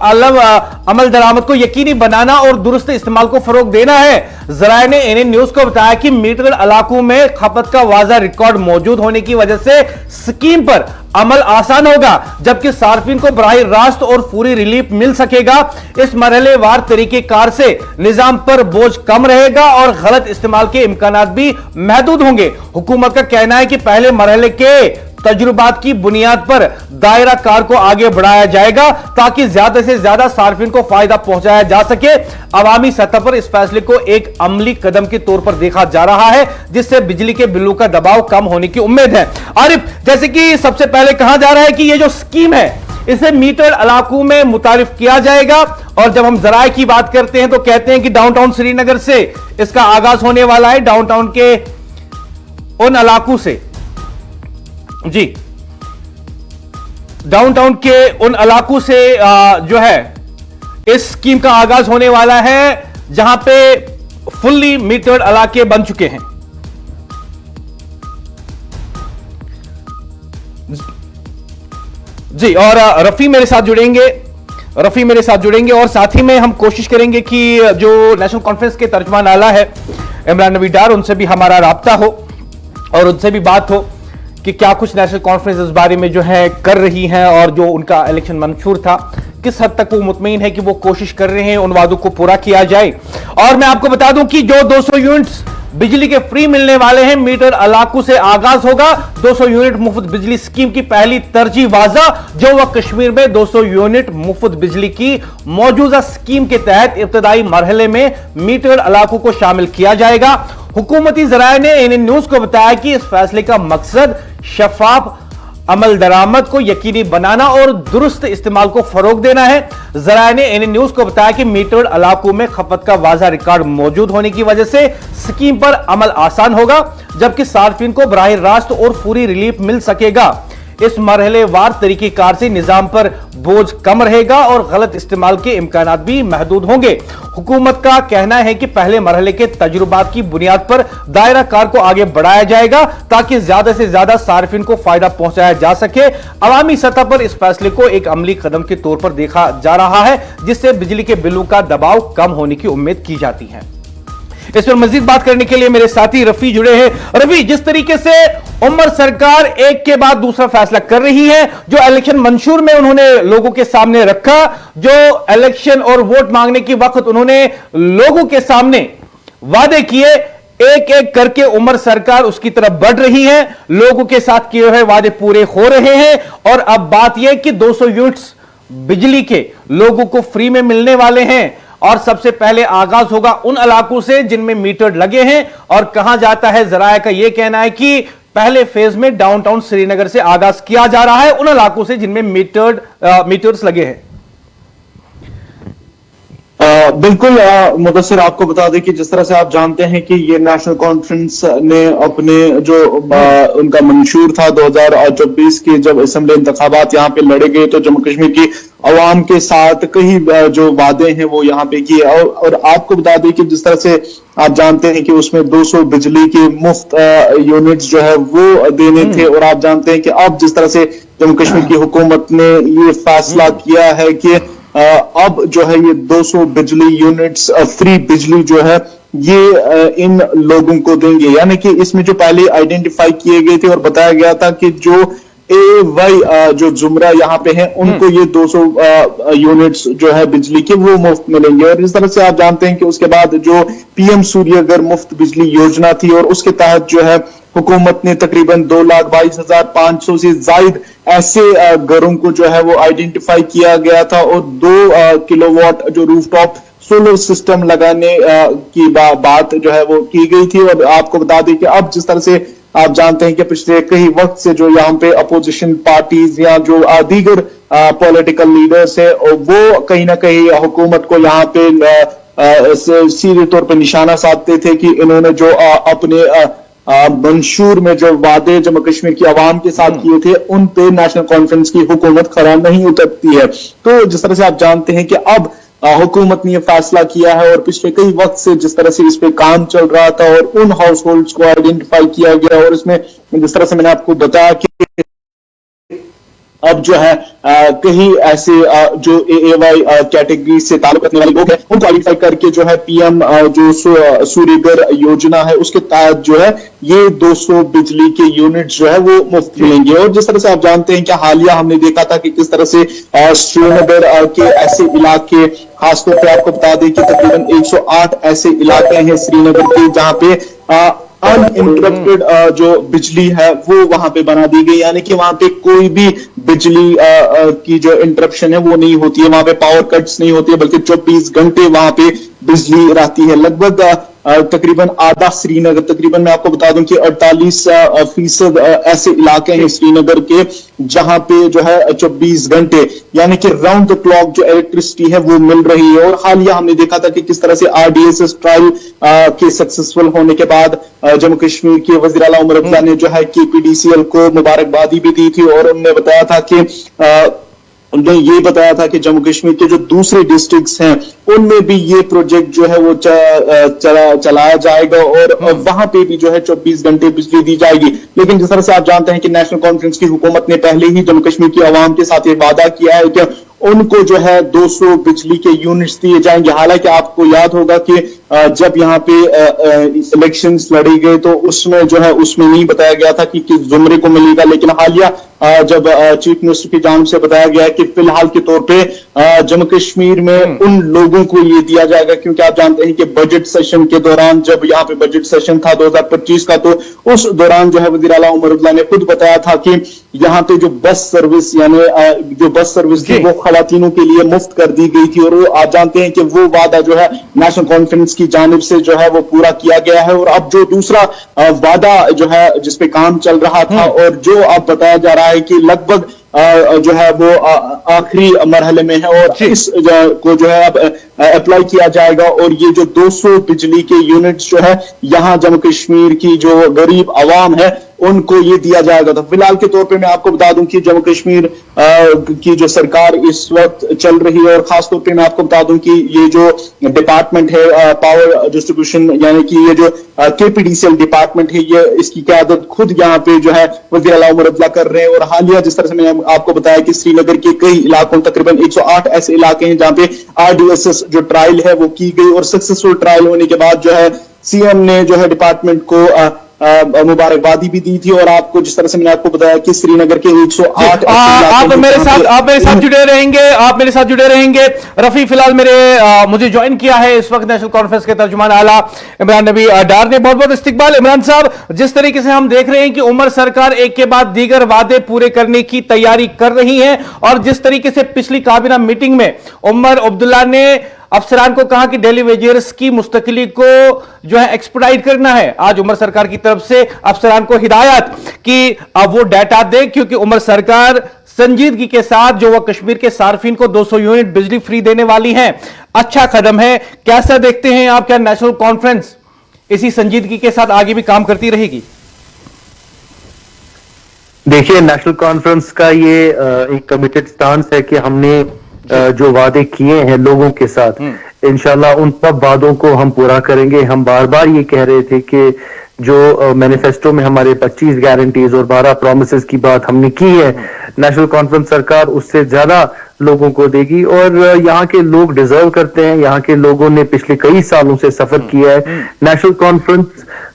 अमल दरामद को यकीनी बनाना और दुरुस्त इस्तेमाल को फरोग देना है। जराये ने एनएन न्यूज को बताया कि मीटर इलाकों में खपत का वाज़ा रिकॉर्ड मौजूद होने की वजह से स्कीम पर अमल आसान होगा, जबकि सार्फिन को बराह रास्त और पूरी रिलीफ मिल सकेगा। इस मरहलेवार तरीकेकार से निजाम पर बोझ कम रहेगा और गलत इस्तेमाल के इम्कानात भी महदूद होंगे। हुकूमत का कहना है कि पहले मरहले के तजुर्बात की बुनियाद पर दायरा कार को आगे बढ़ाया जाएगा ताकि ज्यादा से ज्यादा सार्फिन को फायदा पहुंचाया जा सके। अवामी सतह पर इस फैसले को एक अमली कदम के तौर पर देखा जा रहा है जिससे बिजली के बिलों का दबाव कम होने की उम्मीद है। आरिफ, जैसे कि सबसे पहले कहा जा रहा है कि ये जो स्कीम है इसे मीटर इलाकों में मुतारिफ किया जाएगा, और जब हम जराये की बात करते हैं तो कहते हैं कि डाउनटाउन श्रीनगर से इसका आगाज होने वाला है, डाउनटाउन के उन इलाकों से, जी डाउनटाउन के उन इलाकों से जो है इस स्कीम का आगाज होने वाला है जहां पे फुल्ली मीटर्ड इलाके बन चुके हैं। जी, और रफी मेरे साथ जुड़ेंगे और साथ ही में हम कोशिश करेंगे कि जो नेशनल कॉन्फ्रेंस के तर्जमान आला है इमरान नबी डार, उनसे भी हमारा राब्ता हो और उनसे भी बात हो कि क्या कुछ नेशनल कॉन्फ्रेंस इस बारे में जो है कर रही है और जो उनका इलेक्शन मंशूर था किस हद तक वो मुतमईन है कि वो कोशिश कर रहे हैं उन वादों को पूरा किया जाए। और मैं आपको बता दूं कि जो 200 यूनिट्स बिजली के फ्री मिलने वाले हैं मीटर इलाकों से आगाज होगा। 200 यूनिट मुफ्त बिजली स्कीम की पहली तरजीह वाजा जो वह कश्मीर में 200 यूनिट मुफ्त बिजली की मौजूदा स्कीम के तहत इब्तदाई मरहले में मीटर इलाकों को शामिल किया जाएगा। हुकूमती जराये ने एनएन न्यूज को बताया कि इस फैसले का मकसद शफाफ अमल दरामद को यकीनी बनाना और दुरुस्त इस्तेमाल को फरोग देना है। जराये ने एनएन न्यूज को बताया कि मीटर्ड इलाकों में खपत का वाज़ा रिकॉर्ड मौजूद होने की वजह से स्कीम पर अमल आसान होगा, जबकि सार्फिन को बराह रास्त और पूरी रिलीफ मिल सकेगा। इस मरहलेवार तरीकेकार से निजाम पर बोझ कम रहेगा और गलत इस्तेमाल के इम्कानात भी महदूद होंगे। हुकूमत का कहना है कि पहले मरहले के तजुर्बात की बुनियाद पर दायरा कार को आगे बढ़ाया जाएगा ताकि ज्यादा से ज्यादा सार्फिन को फायदा पहुंचाया जा सके। अवामी सतह पर इस फैसले को एक अमली कदम के तौर पर देखा जा रहा है जिससे बिजली के बिलों का दबाव कम होने की उम्मीद की जाती है। इस पर मजीद बात करने के लिए मेरे साथी रफी जुड़े हैं। रफी, जिस तरीके से उमर सरकार एक के बाद दूसरा फैसला कर रही है, जो इलेक्शन मंशूर में उन्होंने लोगों के सामने रखा, जो इलेक्शन और वोट मांगने के वक्त उन्होंने लोगों के सामने वादे किए, एक एक करके उमर सरकार उसकी तरफ बढ़ रही है, लोगों के साथ किए हुए वादे पूरे हो रहे हैं और अब बात यह कि 200 यूनिट्स बिजली के लोगों को फ्री में मिलने वाले हैं और सबसे पहले आगाज होगा उन इलाकों से जिनमें मीटर लगे हैं और कहा जाता है, जराया का यह कहना है कि पहले फेज में डाउनटाउन श्रीनगर से आगाज किया जा रहा है उन इलाकों से जिनमें मीटर्स लगे हैं। बिल्कुल मुदस्सिर, आपको बता दें कि जिस तरह से आप जानते हैं कि ये नेशनल कॉन्फ्रेंस ने अपने जो उनका मंशूर था 2024 के जब असेंबली इंतखाबात यहाँ पे लड़े गए तो जम्मू कश्मीर की अवाम के साथ कई जो वादे हैं वो यहाँ पे किए और आपको बता दें कि जिस तरह से आप जानते हैं कि उसमें 200 बिजली के मुफ्त यूनिट्स जो है वो देने थे और आप जानते हैं कि अब जिस तरह से जम्मू कश्मीर की हुकूमत ने ये फैसला किया है कि अब जो है ये 200 बिजली यूनिट्स फ्री बिजली जो है ये इन लोगों को देंगे, यानी कि इसमें जो पहले आइडेंटिफाई किए गए थे और बताया गया था कि जो AY जो जुमरा यहाँ पे है उनको ये 200 यूनिट्स जो है बिजली के वो मुफ्त मिलेंगे। और इस तरह से आप जानते हैं कि उसके बाद जो PM सूर्यघर मुफ्त बिजली योजना थी और उसके तहत जो है हुकूमत ने तकरीबन 2,22,500 से जायद ऐसे घरों को जो है वो आइडेंटिफाई किया गया था और 2 किलोवाट जो रूफटॉप सोलर सिस्टम लगाने की बात जो है वो की गई थी। और आपको बता दें कि अब जिस तरह से आप जानते हैं कि पिछले कई वक्त से जो यहाँ पे अपोजिशन पार्टीज या जो दीगर पॉलिटिकल लीडर्स है वो कहीं ना कहीं हुकूमत को यहाँ पे सीधे तौर पर निशाना साधते थे कि इन्होंने जो अपने मंशूर में जो वादे जम्मू कश्मीर की आवाम के साथ किए थे उन पे नेशनल कॉन्फ्रेंस की हुकूमत खरा नहीं उतरती है। तो जिस तरह से आप जानते हैं कि अब हुकूमत ने यह फैसला किया है और पिछले कई वक्त से जिस तरह से इस पे काम चल रहा था और उन हाउस होल्ड्स को आइडेंटिफाई किया गया और इसमें जिस तरह से मैंने आपको बताया कि अब जो है कहीं ऐसे जो AY कैटेगरी से ताल्लुक रखने वाले लोग हैं उनको आइडेंटिफाई करके जो है PM जो सूर्यघर योजना है उसके तहत जो है ये 200 बिजली के यूनिट जो है वो मुफ्त मिलेंगे। और जिस तरह से आप जानते हैं कि हालिया हमने देखा था कि किस तरह से श्रीनगर के ऐसे इलाके, खासतौर पर आपको बता दें कि तकरीबन 108 ऐसे इलाके हैं श्रीनगर के जहां पे अनइंटरप्टेड जो बिजली है वो वहां पे बना दी गई, यानी कि वहां पे कोई भी बिजली की जो इंटरप्शन है वो नहीं होती है, वहां पे पावर कट्स नहीं होती है बल्कि 24 घंटे वहां पे बिजली रहती है। लगभग तकरीबन आधा श्रीनगर, तकरीबन मैं आपको बता दूं कि 48% ऐसे इलाके हैं श्रीनगर के जहां पे जो है 24 घंटे यानी कि राउंड द क्लॉक जो इलेक्ट्रिसिटी है वो मिल रही है। और हालिया हमने देखा था कि किस तरह से RDSS ट्रायल के सक्सेसफुल होने के बाद जम्मू कश्मीर के वजीर आला उमर अब्दुल्ला ने जो है KPDCL को मुबारकबादी भी दी थी और उन्होंने बताया था कि उन्होंने ये बताया था कि जम्मू कश्मीर के जो दूसरे डिस्ट्रिक्ट्स हैं उनमें भी ये प्रोजेक्ट जो है वो चलाया जाएगा और वहां पे भी जो है 24 घंटे बिजली दी जाएगी। लेकिन जिस तरह से आप जानते हैं कि नेशनल कॉन्फ्रेंस की हुकूमत ने पहले ही जम्मू कश्मीर की आवाम के साथ ये वादा किया है कि उनको जो है 200 बिजली के यूनिट्स दिए जाएंगे। हालांकि आपको याद होगा कि जब यहाँ पे इलेक्शंस लड़े गए तो उसमें जो है उसमें नहीं बताया गया था कि किस जुमरे को मिलेगा, लेकिन हालिया जब चीफ मिनिस्टर की जानिब से बताया गया कि फिलहाल के तौर पे जम्मू कश्मीर में उन लोगों को ये दिया जाएगा, क्योंकि आप जानते हैं कि बजट सेशन के दौरान जब यहाँ पे बजट सेशन था 2025 का तो उस दौरान जो है वजीर आला उमर अब्दुल्ला ने खुद बताया था कि यहाँ पे जो बस सर्विस यानी जो बस सर्विस थी वो खवातीनों के लिए मुफ्त कर दी गई थी। और वो आप जानते हैं कि वो वादा जो है नेशनल कॉन्फ्रेंस की जानिब से जो है वो पूरा किया गया है। और अब जो दूसरा वादा जो है जिसपे काम चल रहा था और जो अब बताया जा रहा है कि लगभग जो है वो आखिरी मरहले में है और इस को जो है अब अप्लाई किया जाएगा और ये जो 200 बिजली के यूनिट्स जो है यहाँ जम्मू कश्मीर की जो गरीब आवाम है उनको ये दिया जाएगा। तो फिलहाल के तौर पे मैं आपको बता दूं कि जम्मू कश्मीर की जो सरकार इस वक्त चल रही है और खासतौर पे मैं आपको बता दूं कि ये जो डिपार्टमेंट है पावर डिस्ट्रीब्यूशन यानी कि ये जो KPDCL डिपार्टमेंट है ये इसकी क़यादत खुद यहाँ पे जो है वज़ीर आला उमर अब्दुल्ला कर रहे हैं। और हालिया जिस तरह से मैंने आपको बताया कि श्रीनगर के कई इलाकों तकरीबन 108 ऐसे इलाके हैं जहां पे RDSS जो ट्रायल है वो की गई और सक्सेसफुल ट्रायल होने के बाद जो है CM ने जो है डिपार्टमेंट को मुबारकबादी भी दी थी। और आपको जिस तरह से मैंने आपको बताया कि श्रीनगर के 108 आप मेरे साथ जुड़े रहेंगे रफी। फिलहाल मुझे ज्वाइन किया है इस वक्त नेशनल कॉन्फ्रेंस के तर्जुमान आला इमरान नबी डार ने। बहुत बहुत इस्तकबाल इमरान साहब। जिस तरीके से हम देख रहे हैं कि उमर सरकार एक के बाद दीगर वादे पूरे करने की तैयारी कर रही है, और जिस तरीके से पिछली काबीना मीटिंग में उमर अब्दुल्ला ने अफसरान को कहा कि डेली वेजर्स की मुस्तकिली को जो है एक्सपेडाइट करना है, आज उमर सरकार की तरफ से अफसरान को हिदायत कि अब वो डाटा दे, क्योंकि उमर सरकार संजीदगी के साथ जो वह कश्मीर के सार्फिन को 200 यूनिट बिजली फ्री देने वाली है। अच्छा कदम है। कैसा देखते हैं आप, क्या नेशनल कॉन्फ्रेंस इसी संजीदगी के साथ आगे भी काम करती रहेगी? देखिए, नेशनल कॉन्फ्रेंस का ये एक कमिटेड स्टांस है कि हमने जो वादे किए हैं लोगों के साथ, इंशाल्लाह उन सब वादों को हम पूरा करेंगे। हम बार बार ये कह रहे थे कि जो मैनिफेस्टो में हमारे 25 गारंटीज और 12 प्रॉमिसेस की बात हमने की है, नेशनल कॉन्फ्रेंस सरकार उससे ज्यादा लोगों को देगी। और यहाँ के लोग डिजर्व करते हैं। यहाँ के लोगों ने पिछले कई सालों से सफर किया है। नेशनल कॉन्फ्रेंस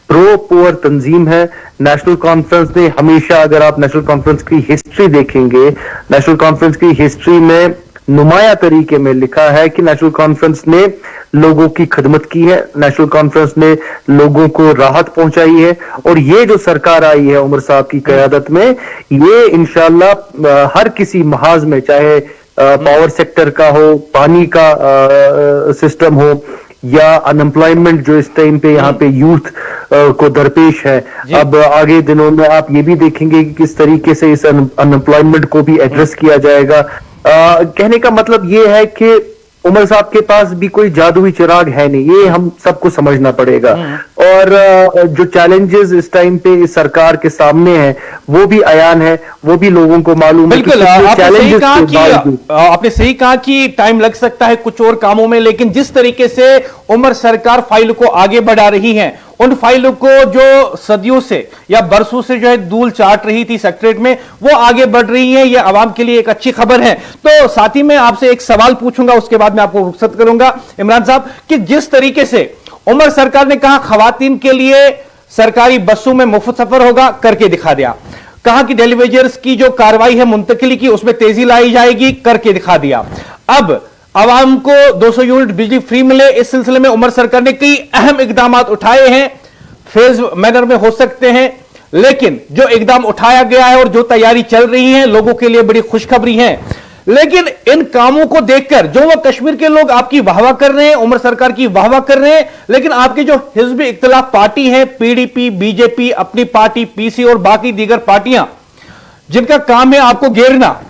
प्रो पुअर तंजीम है। नेशनल कॉन्फ्रेंस ने हमेशा, अगर आप नेशनल कॉन्फ्रेंस की हिस्ट्री देखेंगे, नेशनल कॉन्फ्रेंस की हिस्ट्री में नुमाया तरीके में लिखा है कि नेशनल कॉन्फ्रेंस ने लोगों की खिदमत की है, नेशनल कॉन्फ्रेंस ने लोगों को राहत पहुंचाई है। और ये जो सरकार आई है उमर साहब की क़यादत में, ये इंशाल्लाह हर किसी महाज में, चाहे पावर सेक्टर का हो, पानी का सिस्टम हो, या अनएम्प्लॉयमेंट जो इस टाइम पे यहाँ पे यूथ को दरपेश है। अब आगे दिनों में आप ये भी देखेंगे कि किस तरीके से इस अनएम्प्लॉयमेंट को भी एड्रेस किया जाएगा। कहने का मतलब ये है कि उमर साहब के पास भी कोई जादुई चिराग है नहीं, ये हम सबको समझना पड़ेगा। और जो चैलेंजेस इस टाइम पे इस सरकार के सामने हैं वो भी अयान है, वो भी लोगों को मालूम है। बिल्कुल, आपने सही कहा कि टाइम लग सकता है कुछ और कामों में, लेकिन जिस तरीके से उमर सरकार फाइल को आगे बढ़ा रही है, उन फाइलों को जो सदियों से या बरसों से जो है धूल चाट रही थी सेक्रेटरीट में, वो आगे बढ़ रही है। ये आवाम के लिए एक अच्छी खबर है। तो साथ ही मैं आपसे एक सवाल पूछूंगा, उसके बाद मैं आपको रुखसत करूंगा इमरान साहब, कि जिस तरीके से उमर सरकार ने कहा खवातीन के लिए सरकारी बसों में मुफ्त सफर होगा, करके दिखा दिया। कहा कि डेली वेजर्स की जो कार्रवाई है मुंतकिली की, उसमें तेजी लाई जाएगी, करके दिखा दिया। अब आवाम को 200 यूनिट बिजली फ्री मिले, इस सिलसिले में उमर सरकार ने कई अहम इकदाम उठाए हैं। फेज मैनर में हो सकते हैं, लेकिन जो इकदाम उठाया गया है और जो तैयारी चल रही है, लोगों के लिए बड़ी खुशखबरी है। लेकिन इन कामों को देखकर जो वो कश्मीर के लोग आपकी वाहवाह कर रहे हैं, उमर सरकार की वाहवाह कर रहे हैं, लेकिन आपकी जो हिज़्ब इख्तिलाफ पार्टी है, पीडीपी, बीजेपी, अपनी पार्टी पीसी और बाकी दीगर पार्टियां, जिनका काम है आपको घेरना,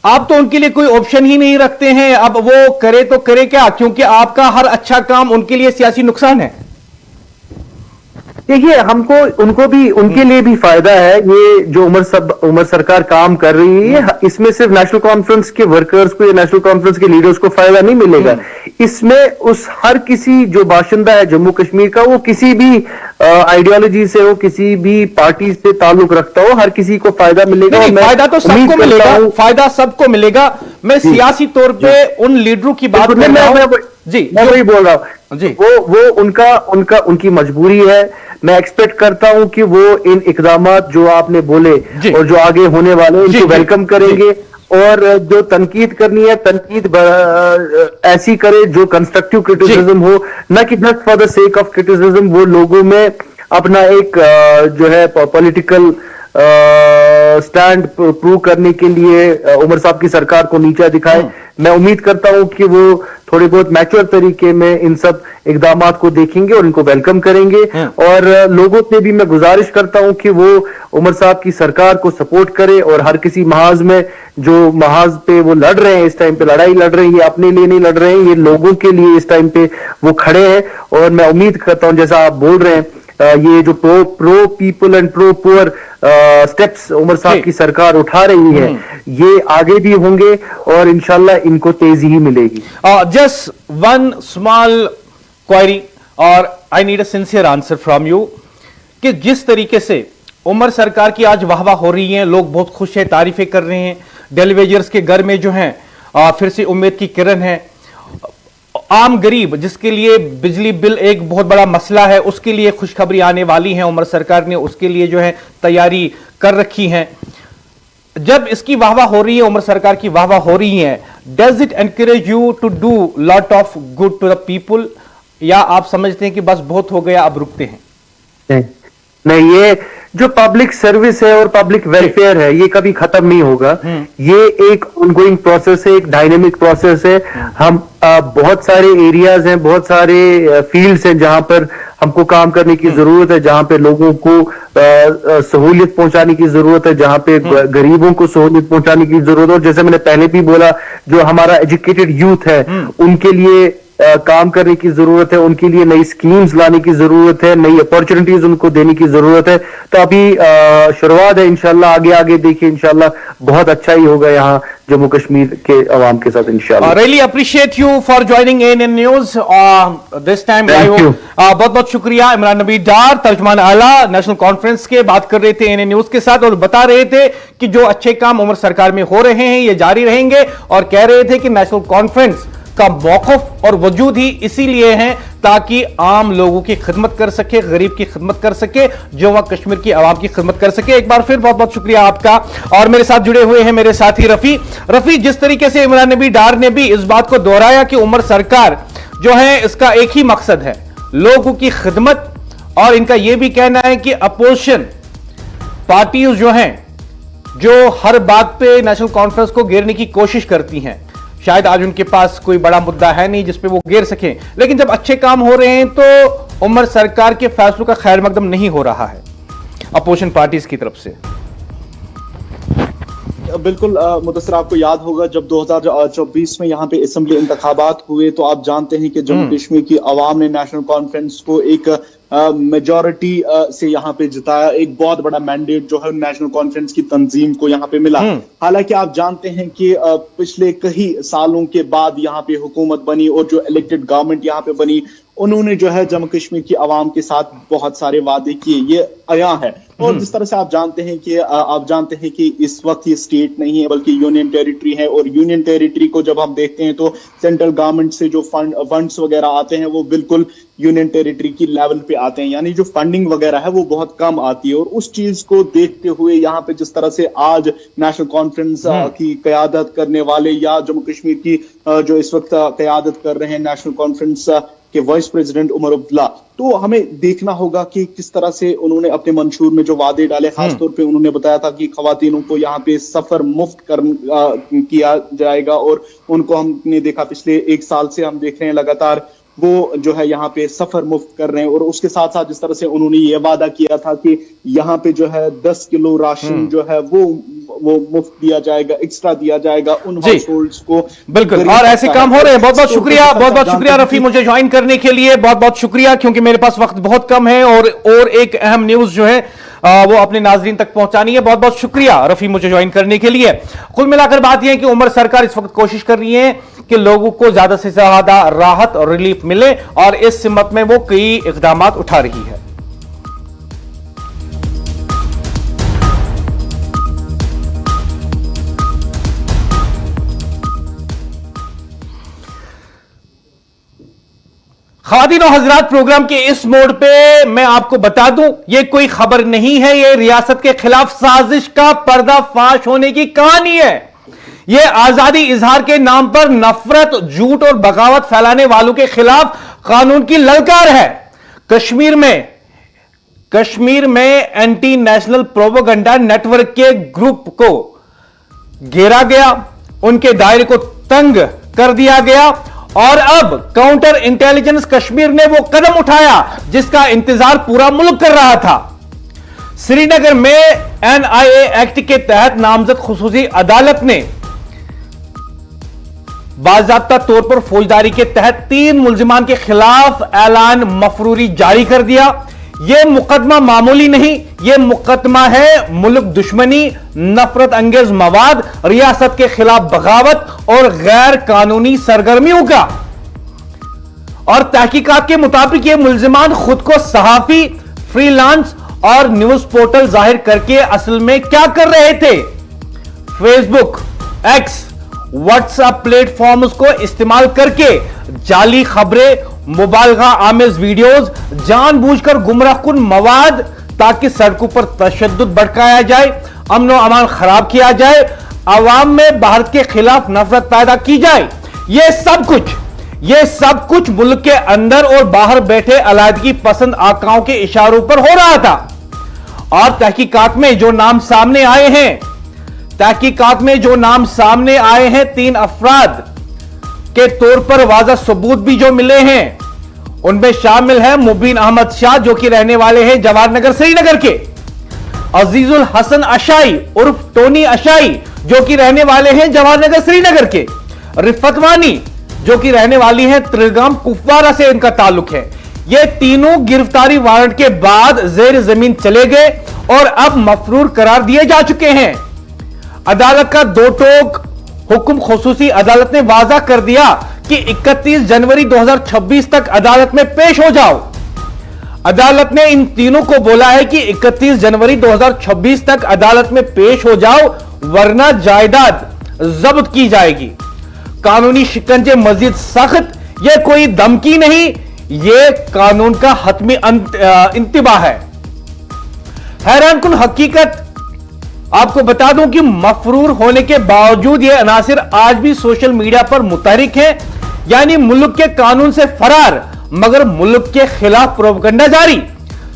आप तो उनके लिए कोई ऑप्शन ही नहीं रखते हैं। अब वो करे तो करे क्या, क्योंकि आपका हर अच्छा काम उनके लिए सियासी नुकसान है। देखिए, हमको उनको भी, उनके लिए भी फायदा है। ये जो उमर सरकार काम कर रही है, इसमें सिर्फ नेशनल कॉन्फ्रेंस के वर्कर्स को या नेशनल कॉन्फ्रेंस के लीडर्स को फायदा नहीं मिलेगा। इसमें उस हर किसी जो बाशिंदा है जम्मू कश्मीर का, वो किसी भी आइडियोलॉजी से हो, किसी भी पार्टी से ताल्लुक रखता हो, हर किसी को फायदा मिलेगा। फायदा तो सबको मिलेगा, फायदा सबको मिलेगा। मैं सियासी तौर पे उन लीडरों की बात कर रहा हूं। जी, मैं वही बोल रहा हूं जी। वो उनकी मजबूरी है। मैं एक्सपेक्ट करता हूं कि वो इन इकदामात जो आपने बोले और जो आगे होने वाले, इनको वेलकम करेंगे। और जो तनकीद करनी है, तनकीद ऐसी करे जो कंस्ट्रक्टिव क्रिटिसिज्म हो, ना कि just for the sake of criticism वो लोगों में अपना एक जो है पॉलिटिकल स्टैंड प्रूव करने के लिए उमर साहब की सरकार को नीचा दिखाए। मैं उम्मीद करता हूं कि वो थोड़े बहुत मैच्योर तरीके में इन सब इकदामात को देखेंगे और इनको वेलकम करेंगे। और लोगों से भी मैं गुजारिश करता हूं कि वो उमर साहब की सरकार को सपोर्ट करे, और हर किसी महाज में, जो महाज पे वो लड़ रहे हैं, इस टाइम पे लड़ाई लड़ रहे हैं, ये अपने लिए नहीं लड़ रहे हैं, ये लोगों के लिए इस टाइम पे वो खड़े हैं। और मैं उम्मीद करता हूं, जैसा आप बोल रहे हैं, ये जो pro people and pro poor steps Umar साहब की सरकार उठा रही है, ये आगे भी होंगे और इंशाल्लाह इनको तेजी ही मिलेगी। जस्ट वन स्मॉल क्वेरी और I need a sincere answer from you, कि जिस तरीके से उमर सरकार की आज वाहवाह हो रही है, लोग बहुत खुश हैं, तारीफें कर रहे हैं, डेली वेजर्स के घर में जो हैं फिर से उम्मीद की किरण है, आम गरीब जिसके लिए बिजली बिल एक बहुत बड़ा मसला है, उसके लिए खुशखबरी आने वाली है। उमर सरकार ने उसके लिए जो है तैयारी कर रखी है। जब इसकी वाहवाह हो रही है, उमर सरकार की वाहवाह हो रही है, does it encourage you to do lot of good to the people, या आप समझते हैं कि बस बहुत हो गया अब रुकते हैं? नहीं, ये जो पब्लिक सर्विस है और पब्लिक वेलफेयर है, ये कभी खत्म नहीं होगा। ये एक ऑनगोइंग प्रोसेस है, एक डायनेमिक प्रोसेस है। हम बहुत सारे एरियाज हैं, बहुत सारे फील्ड्स हैं जहां पर हमको काम करने की जरूरत है, जहां पे लोगों को सहूलियत पहुंचाने की जरूरत है, जहां पे गरीबों को सहूलियत पहुंचाने की जरूरत है। और जैसे मैंने पहले भी बोला, जो हमारा एजुकेटेड यूथ है उनके लिए काम करने की जरूरत है, उनके लिए नई स्कीम्स लाने की जरूरत है, नई अपॉर्चुनिटीज उनको देने की जरूरत है। तो अभी शुरुआत है, इंशाल्लाह आगे आगे देखिए, इंशाल्लाह बहुत अच्छा ही होगा यहाँ जम्मू कश्मीर के अवाम के साथ इंशाल्लाह। Really appreciate you for joining ANN news this time. बहुत बहुत शुक्रिया। इमरान नबी डार, तर्जुमान आला नेशनल कॉन्फ्रेंस के, बात कर रहे थे ANN न्यूज के साथ और बता रहे थे कि जो अच्छे काम उमर सरकार में हो रहे हैं ये जारी रहेंगे, और कह रहे थे कि नेशनल कॉन्फ्रेंस का मौक़िफ़ और वजूद ही इसीलिए है ताकि आम लोगों की खिदमत कर सके, गरीब की खिदमत कर सके, जो वह कश्मीर की आवाम की खिदमत कर सके। एक बार फिर बहुत बहुत शुक्रिया आपका। और मेरे साथ जुड़े हुए हैं मेरे साथी रफी। जिस तरीके से इमरान नबी डार ने भी इस बात को दोहराया कि उमर सरकार जो है इसका एक ही मकसद है, लोगों की खिदमत, और इनका यह भी कहना है कि अपोजिशन पार्टीज जो हैं, जो हर बात पे नेशनल कॉन्फ्रेंस को घेरने की कोशिश करती हैं, शायद आज उनके पास कोई बड़ा मुद्दा है नहीं जिस पे वो घेर सकें, लेकिन जब अच्छे काम हो रहे हैं तो उमर सरकार के फैसलों का खैर मकदम नहीं हो रहा है अपोजिशन पार्टीज की तरफ से। बिल्कुल मुदस्सिर, आपको याद होगा जब 2024 में यहाँ पे असेंबली इंतखाबात हुए तो आप जानते हैं कि जम्मू कश्मीर की आवाम ने नेशनल कॉन्फ्रेंस को एक मेजॉरिटी से यहाँ पे जिताया। एक बहुत बड़ा मैंडेट जो है नेशनल कॉन्फ्रेंस की तंजीम को यहाँ पे मिला। हालांकि आप जानते हैं कि पिछले कई सालों के बाद यहाँ पे हुकूमत बनी और जो इलेक्टेड गवर्नमेंट यहाँ पे बनी, उन्होंने जो है जम्मू कश्मीर की आवाम के साथ बहुत सारे वादे किए, ये आया है। और जिस तरह से आप जानते हैं कि इस वक्त ये स्टेट नहीं है बल्कि यूनियन टेरिटरी है, और यूनियन टेरिटरी को जब हम देखते हैं तो सेंट्रल गवर्नमेंट से जो फंड्स वगैरह आते हैं वो बिल्कुल यूनियन टेरिटरी की लेवल पे आते हैं, यानी जो फंडिंग वगैरह है वो बहुत कम आती है। और उस चीज को देखते हुए यहाँ पे जिस तरह से आज नेशनल कॉन्फ्रेंस की क़यादत करने वाले, या जम्मू कश्मीर की जो इस वक्त क़यादत कर रहे हैं नेशनल कॉन्फ्रेंस के वाइस प्रेसिडेंट उमर अब्दुल्ला, तो हमें देखना होगा कि किस तरह से उन्होंने अपने मंशूर में जो वादे डाले, खासतौर पे उन्होंने बताया था कि खवातीनों को यहाँ पे सफर मुफ्त किया जाएगा, और उनको हमने देखा पिछले एक साल से हम देख रहे हैं लगातार वो जो है यहाँ पे सफर मुफ्त कर रहे हैं। और उसके साथ साथ जिस तरह से उन्होंने ये वादा किया था कि यहाँ पे जो है 10 किलो राशन जो है वो मुफ्त दिया जाएगा, एक्स्ट्रा दिया जाएगा उन हाउस होल्ड्स को। बिल्कुल, और ऐसे काम हो रहे हैं। बहुत बहुत शुक्रिया रफी मुझे ज्वाइन करने के लिए, बहुत बहुत शुक्रिया, क्योंकि मेरे पास वक्त बहुत कम है और एक अहम न्यूज जो है वो अपने नाजरीन तक पहुंचानी है। बहुत बहुत शुक्रिया रफी मुझे ज्वाइन करने के लिए। कुल मिलाकर बात यह है कि उमर सरकार इस वक्त कोशिश कर रही है कि लोगों को ज्यादा से ज्यादा राहत और रिलीफ मिले, और इस सिमत में वो कई इकदाम उठा रही है। ख़वातीन और हज़रात, प्रोग्राम के इस मोड पे मैं आपको बता दूं, यह कोई खबर नहीं है, यह रियासत के खिलाफ साजिश का पर्दाफाश होने की कहानी है। यह आजादी इजहार के नाम पर नफरत, झूठ और बगावत फैलाने वालों के खिलाफ कानून की ललकार है। कश्मीर में एंटी नेशनल प्रोपेगेंडा नेटवर्क के ग्रुप को घेरा गया, उनके दायरे को तंग कर दिया गया, और अब काउंटर इंटेलिजेंस कश्मीर ने वो कदम उठाया जिसका इंतजार पूरा मुल्क कर रहा था। श्रीनगर में NIA एक्ट के तहत नामजद खुसूसी अदालत ने बाज़ाब्ता तौर पर फौजदारी के तहत 3 मुल्जिमान के खिलाफ ऐलान मफरूरी जारी कर दिया। यह मुकदमा मामूली नहीं, यह मुकदमा है मुल्क दुश्मनी, नफरत अंगेज मवाद, रियासत के खिलाफ बगावत और गैर कानूनी सरगर्मियों का। और तहकीकात के मुताबिक ये मुल्जिमान खुद को सहाफी, फ्रीलांस और न्यूज पोर्टल जाहिर करके असल में क्या कर रहे थे? फेसबुक, एक्स व्हाट्सएप प्लेटफॉर्म्स को इस्तेमाल करके जाली खबरें, मुबालगा आमेज वीडियोस, जानबूझकर गुमराहकुन मवाद ताकि सड़कों पर तशद्दुद भड़काया जाए, अमन व अमान खराब किया जाए, आवाम में भारत के खिलाफ नफरत पैदा की जाए। यह सब कुछ मुल्क के अंदर और बाहर बैठे अलायदगी पसंद आकाओं के इशारों पर हो रहा था। और तहकीकात में जो नाम सामने आए हैं 3 अफराद के तौर पर वाज़ा सबूत भी जो मिले हैं, उनमें शामिल है मुबीन अहमद शाह जो कि रहने वाले हैं जवाहर नगर श्रीनगर के, अजीजुल हसन अशाई उर्फ टोनी अशाई जो कि रहने वाले हैं जवाहर नगर श्रीनगर के, रिफत वानी जो कि रहने वाली हैं त्रिगाम कुपवारा से इनका ताल्लुक है। ये तीनों गिरफ्तारी वारंट के बाद जेर जमीन चले गए और अब मफरूर करार दिए जा चुके हैं। अदालत का 2 टोक हुक्म खुसूसी अदालत ने वाज़ा कर दिया कि 31 जनवरी 2026 तक अदालत में पेश हो जाओ। अदालत ने इन तीनों को बोला है कि 31 जनवरी 2026 तक अदालत में पेश हो जाओ वरना जायदाद जब्त की जाएगी। कानूनी शिकंजे मजीद सख्त, यह कोई धमकी नहीं, यह कानून का हतमी इंतबाह है। हैरानकुन हकीकत आपको बता दूं कि मफरूर होने के बावजूद यह अनासिर आज भी सोशल मीडिया पर मुतहरिक हैं, यानी मुल्क के कानून से फरार मगर मुल्क के खिलाफ प्रोपगंडा जारी।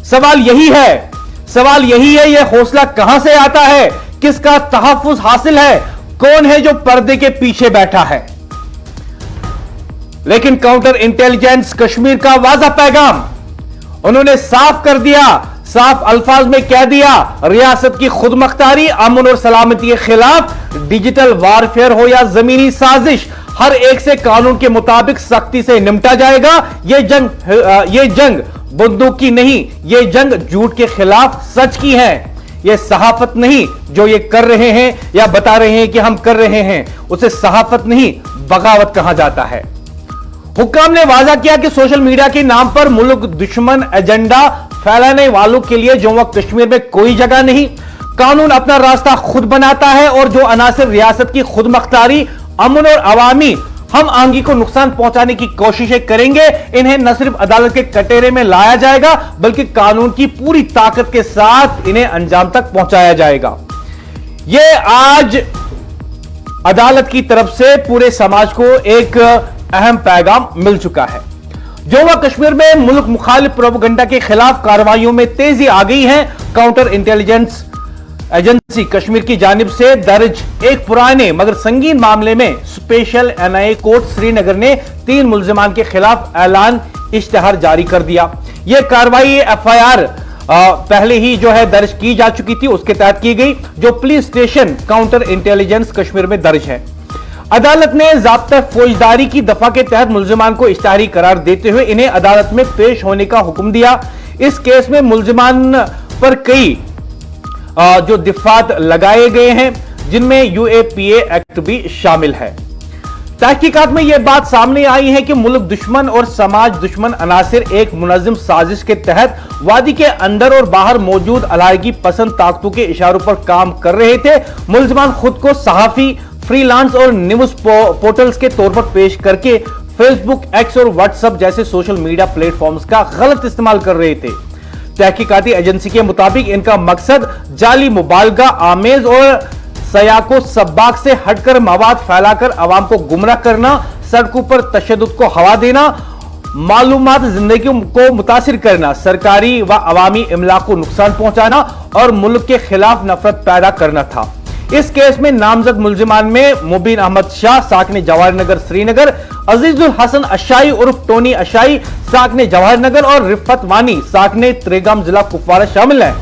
सवाल यही है यह हौसला कहां से आता है, किसका तहफ्फुज हासिल है, कौन है जो पर्दे के पीछे बैठा है। लेकिन काउंटर इंटेलिजेंस कश्मीर का वाज़ा पैगाम उन्होंने साफ कर दिया, साफ अल्फाज में कह दिया, रियासत की खुदमुख्तारी, अमन और सलामती के खिलाफ डिजिटल वारफेयर हो या जमीनी साजिश, हर एक से कानून के मुताबिक सख्ती से निपटा जाएगा। ये जंग बंदूक की नहीं, ये जंग झूठ के खिलाफ सच की है। ये सहाफत नहीं जो ये कर रहे हैं या बता रहे हैं कि हम कर रहे हैं, उसे सहाफत नहीं बगावत कहा जाता है। हुक्काम ने वाज़ा किया कि सोशल मीडिया के नाम पर मुल्क दुश्मन एजेंडा फैलाने वालों के लिए जम्मू कश्मीर में कोई जगह नहीं। कानून अपना रास्ता खुद बनाता है और जो अनासिर रियासत की खुदमुख्तारी, अमन और अवामी हम आंगी को नुकसान पहुंचाने की कोशिशें करेंगे, इन्हें न सिर्फ अदालत के कटोरे में लाया जाएगा बल्कि कानून की पूरी ताकत के साथ इन्हें अंजाम तक पहुंचाया जाएगा। यह आज अदालत की तरफ से पूरे समाज को एक अहम पैगाम मिल चुका है। जम्मू कश्मीर में मुल्क मुखालिफ प्रोपगंडा के खिलाफ कार्रवाइयों में तेजी आ गई है। काउंटर इंटेलिजेंस एजेंसी कश्मीर की जानिब से दर्ज एक पुराने मगर संगीन मामले में स्पेशल एनआईए कोर्ट श्रीनगर ने 3 मुल्जिमान के खिलाफ ऐलान इश्तिहार जारी कर दिया। यह कार्रवाई एफआईआर पहले ही जो है दर्ज की जा चुकी थी, उसके तहत की गई, जो police station counter intelligence Kashmir में दर्ज है। अदालत ने ज़ाब्ता फौजदारी की दफा के तहत मुल्जिमान को इश्तिहारी करार देते हुए इन्हें अदालत में पेश होने का हुक्म दिया। इस केस में मुल्जिमान पर कई जो दिफात लगाए गए हैं, जिनमें यूएपीए एक्ट भी शामिल है। तहकीकात में यह बात सामने आई है कि मुल्क दुश्मन और समाज दुश्मन अनासिर एक मुनज़्ज़म साजिश के तहत वादी के अंदर और बाहर मौजूद अलायगी पसंद ताकतों के इशारों पर काम कर रहे थे। मुल्जिमान खुद को सहाफी, फ्रीलांस और न्यूज पोर्टल्स के तौर पर पेश करके फेसबुक, एक्स और व्हाट्सएप जैसे सोशल मीडिया प्लेटफॉर्म्स का गलत इस्तेमाल कर रहे थे। तहकीकाती एजेंसी के मुताबिक इनका मकसद जाली, मुबालगा आमेज और सयाको सब्बाक से हटकर मवाद फैलाकर आवाम को गुमराह करना, सड़कों पर तशद्दुद को हवा देना, मालूमात जिंदगी को मुतासिर करना, सरकारी व अवामी इमला को नुकसान पहुंचाना और मुल्क के खिलाफ नफरत पैदा करना था। इस केस में नामजद मुल्जिमान में मुबीन अहमद शाह साकने जवाहर नगर श्रीनगर, अजीजुल हसन अशाई उर्फ टोनी अशाई साकने जवाहर नगर और रिफत वानी साकने त्रिगाम जिला कुपवारा शामिल हैं।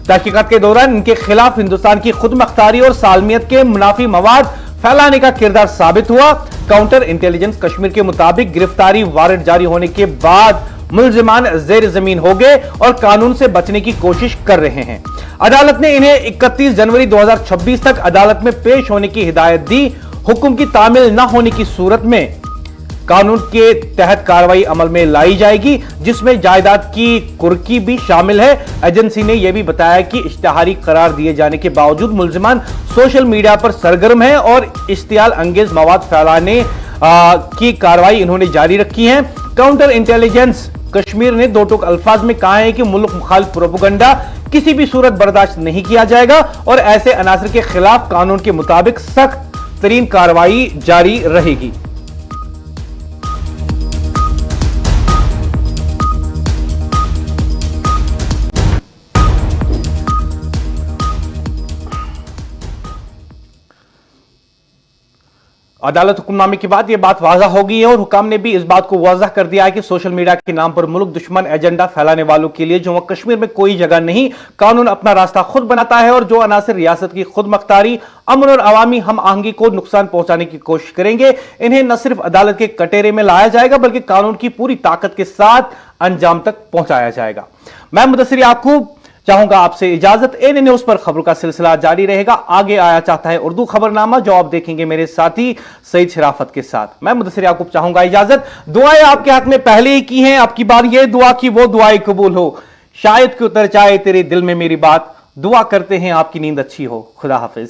तहकीकात के दौरान इनके खिलाफ हिंदुस्तान की खुदमुख्तारी और सालमियत के मुनाफी मवाद फैलाने का किरदार साबित हुआ। काउंटर इंटेलिजेंस कश्मीर के मुताबिक गिरफ्तारी वारंट जारी होने के बाद मुल्जिमान जेर जमीन हो गए और कानून से बचने की कोशिश कर रहे हैं। अदालत ने इन्हें 31 जनवरी 2026 तक अदालत में पेश होने की हिदायत दी। हुक्म की तामील न होने की सूरत में कानून के तहत कार्रवाई अमल में लाई जाएगी, जिसमें जायदाद की कुर्की भी शामिल है। एजेंसी ने यह भी बताया कि इश्तिहारी करार दिए जाने के बावजूद मुल्जिमान सोशल मीडिया पर सरगर्म है और इश्तियाल अंगेज मवाद फैलाने की कार्रवाई इन्होंने जारी रखी है। काउंटर इंटेलिजेंस कश्मीर ने दो टूक अल्फाज में कहा है कि मुल्क मुखालिफ प्रोपेगेंडा किसी भी सूरत बर्दाश्त नहीं किया जाएगा और ऐसे अनासर के खिलाफ कानून के मुताबिक सख्त तरीन कार्रवाई जारी रहेगी। अदालत हुक्मनामे के बाद यह बात वाज़ा हो गई है और हुकाम ने भी इस बात को वाज़ा कर दिया है कि सोशल मीडिया के नाम पर मुल्क दुश्मन एजेंडा फैलाने वालों के लिए जम्मू कश्मीर में कोई जगह नहीं। कानून अपना रास्ता खुद बनाता है और जो अनासर रियासत की खुद मख्तारी, अमन और अवामी हम आहंगी को नुकसान पहुंचाने की कोशिश करेंगे, इन्हें न सिर्फ अदालत के कटेरे में लाया जाएगा बल्कि कानून की पूरी ताकत के साथ अंजाम तक पहुंचाया जाएगा। मैं मुदस्सिर याकूब चाहूंगा आपसे इजाजत। एन न्यूज पर खबरों का सिलसिला जारी रहेगा। आगे आया चाहता है उर्दू खबरनामा, जो आप देखेंगे मेरे साथी सईद शराफत के साथ। मैं मुदस्सिर याकूब चाहूंगा इजाजत। दुआएं आपके हक में पहले ही की हैं, आपकी बार ये दुआ की वो दुआएं कबूल हो, शायद कि उतर जाए तेरे दिल में मेरी बात। दुआ करते हैं आपकी नींद अच्छी हो। खुदा हाफिज।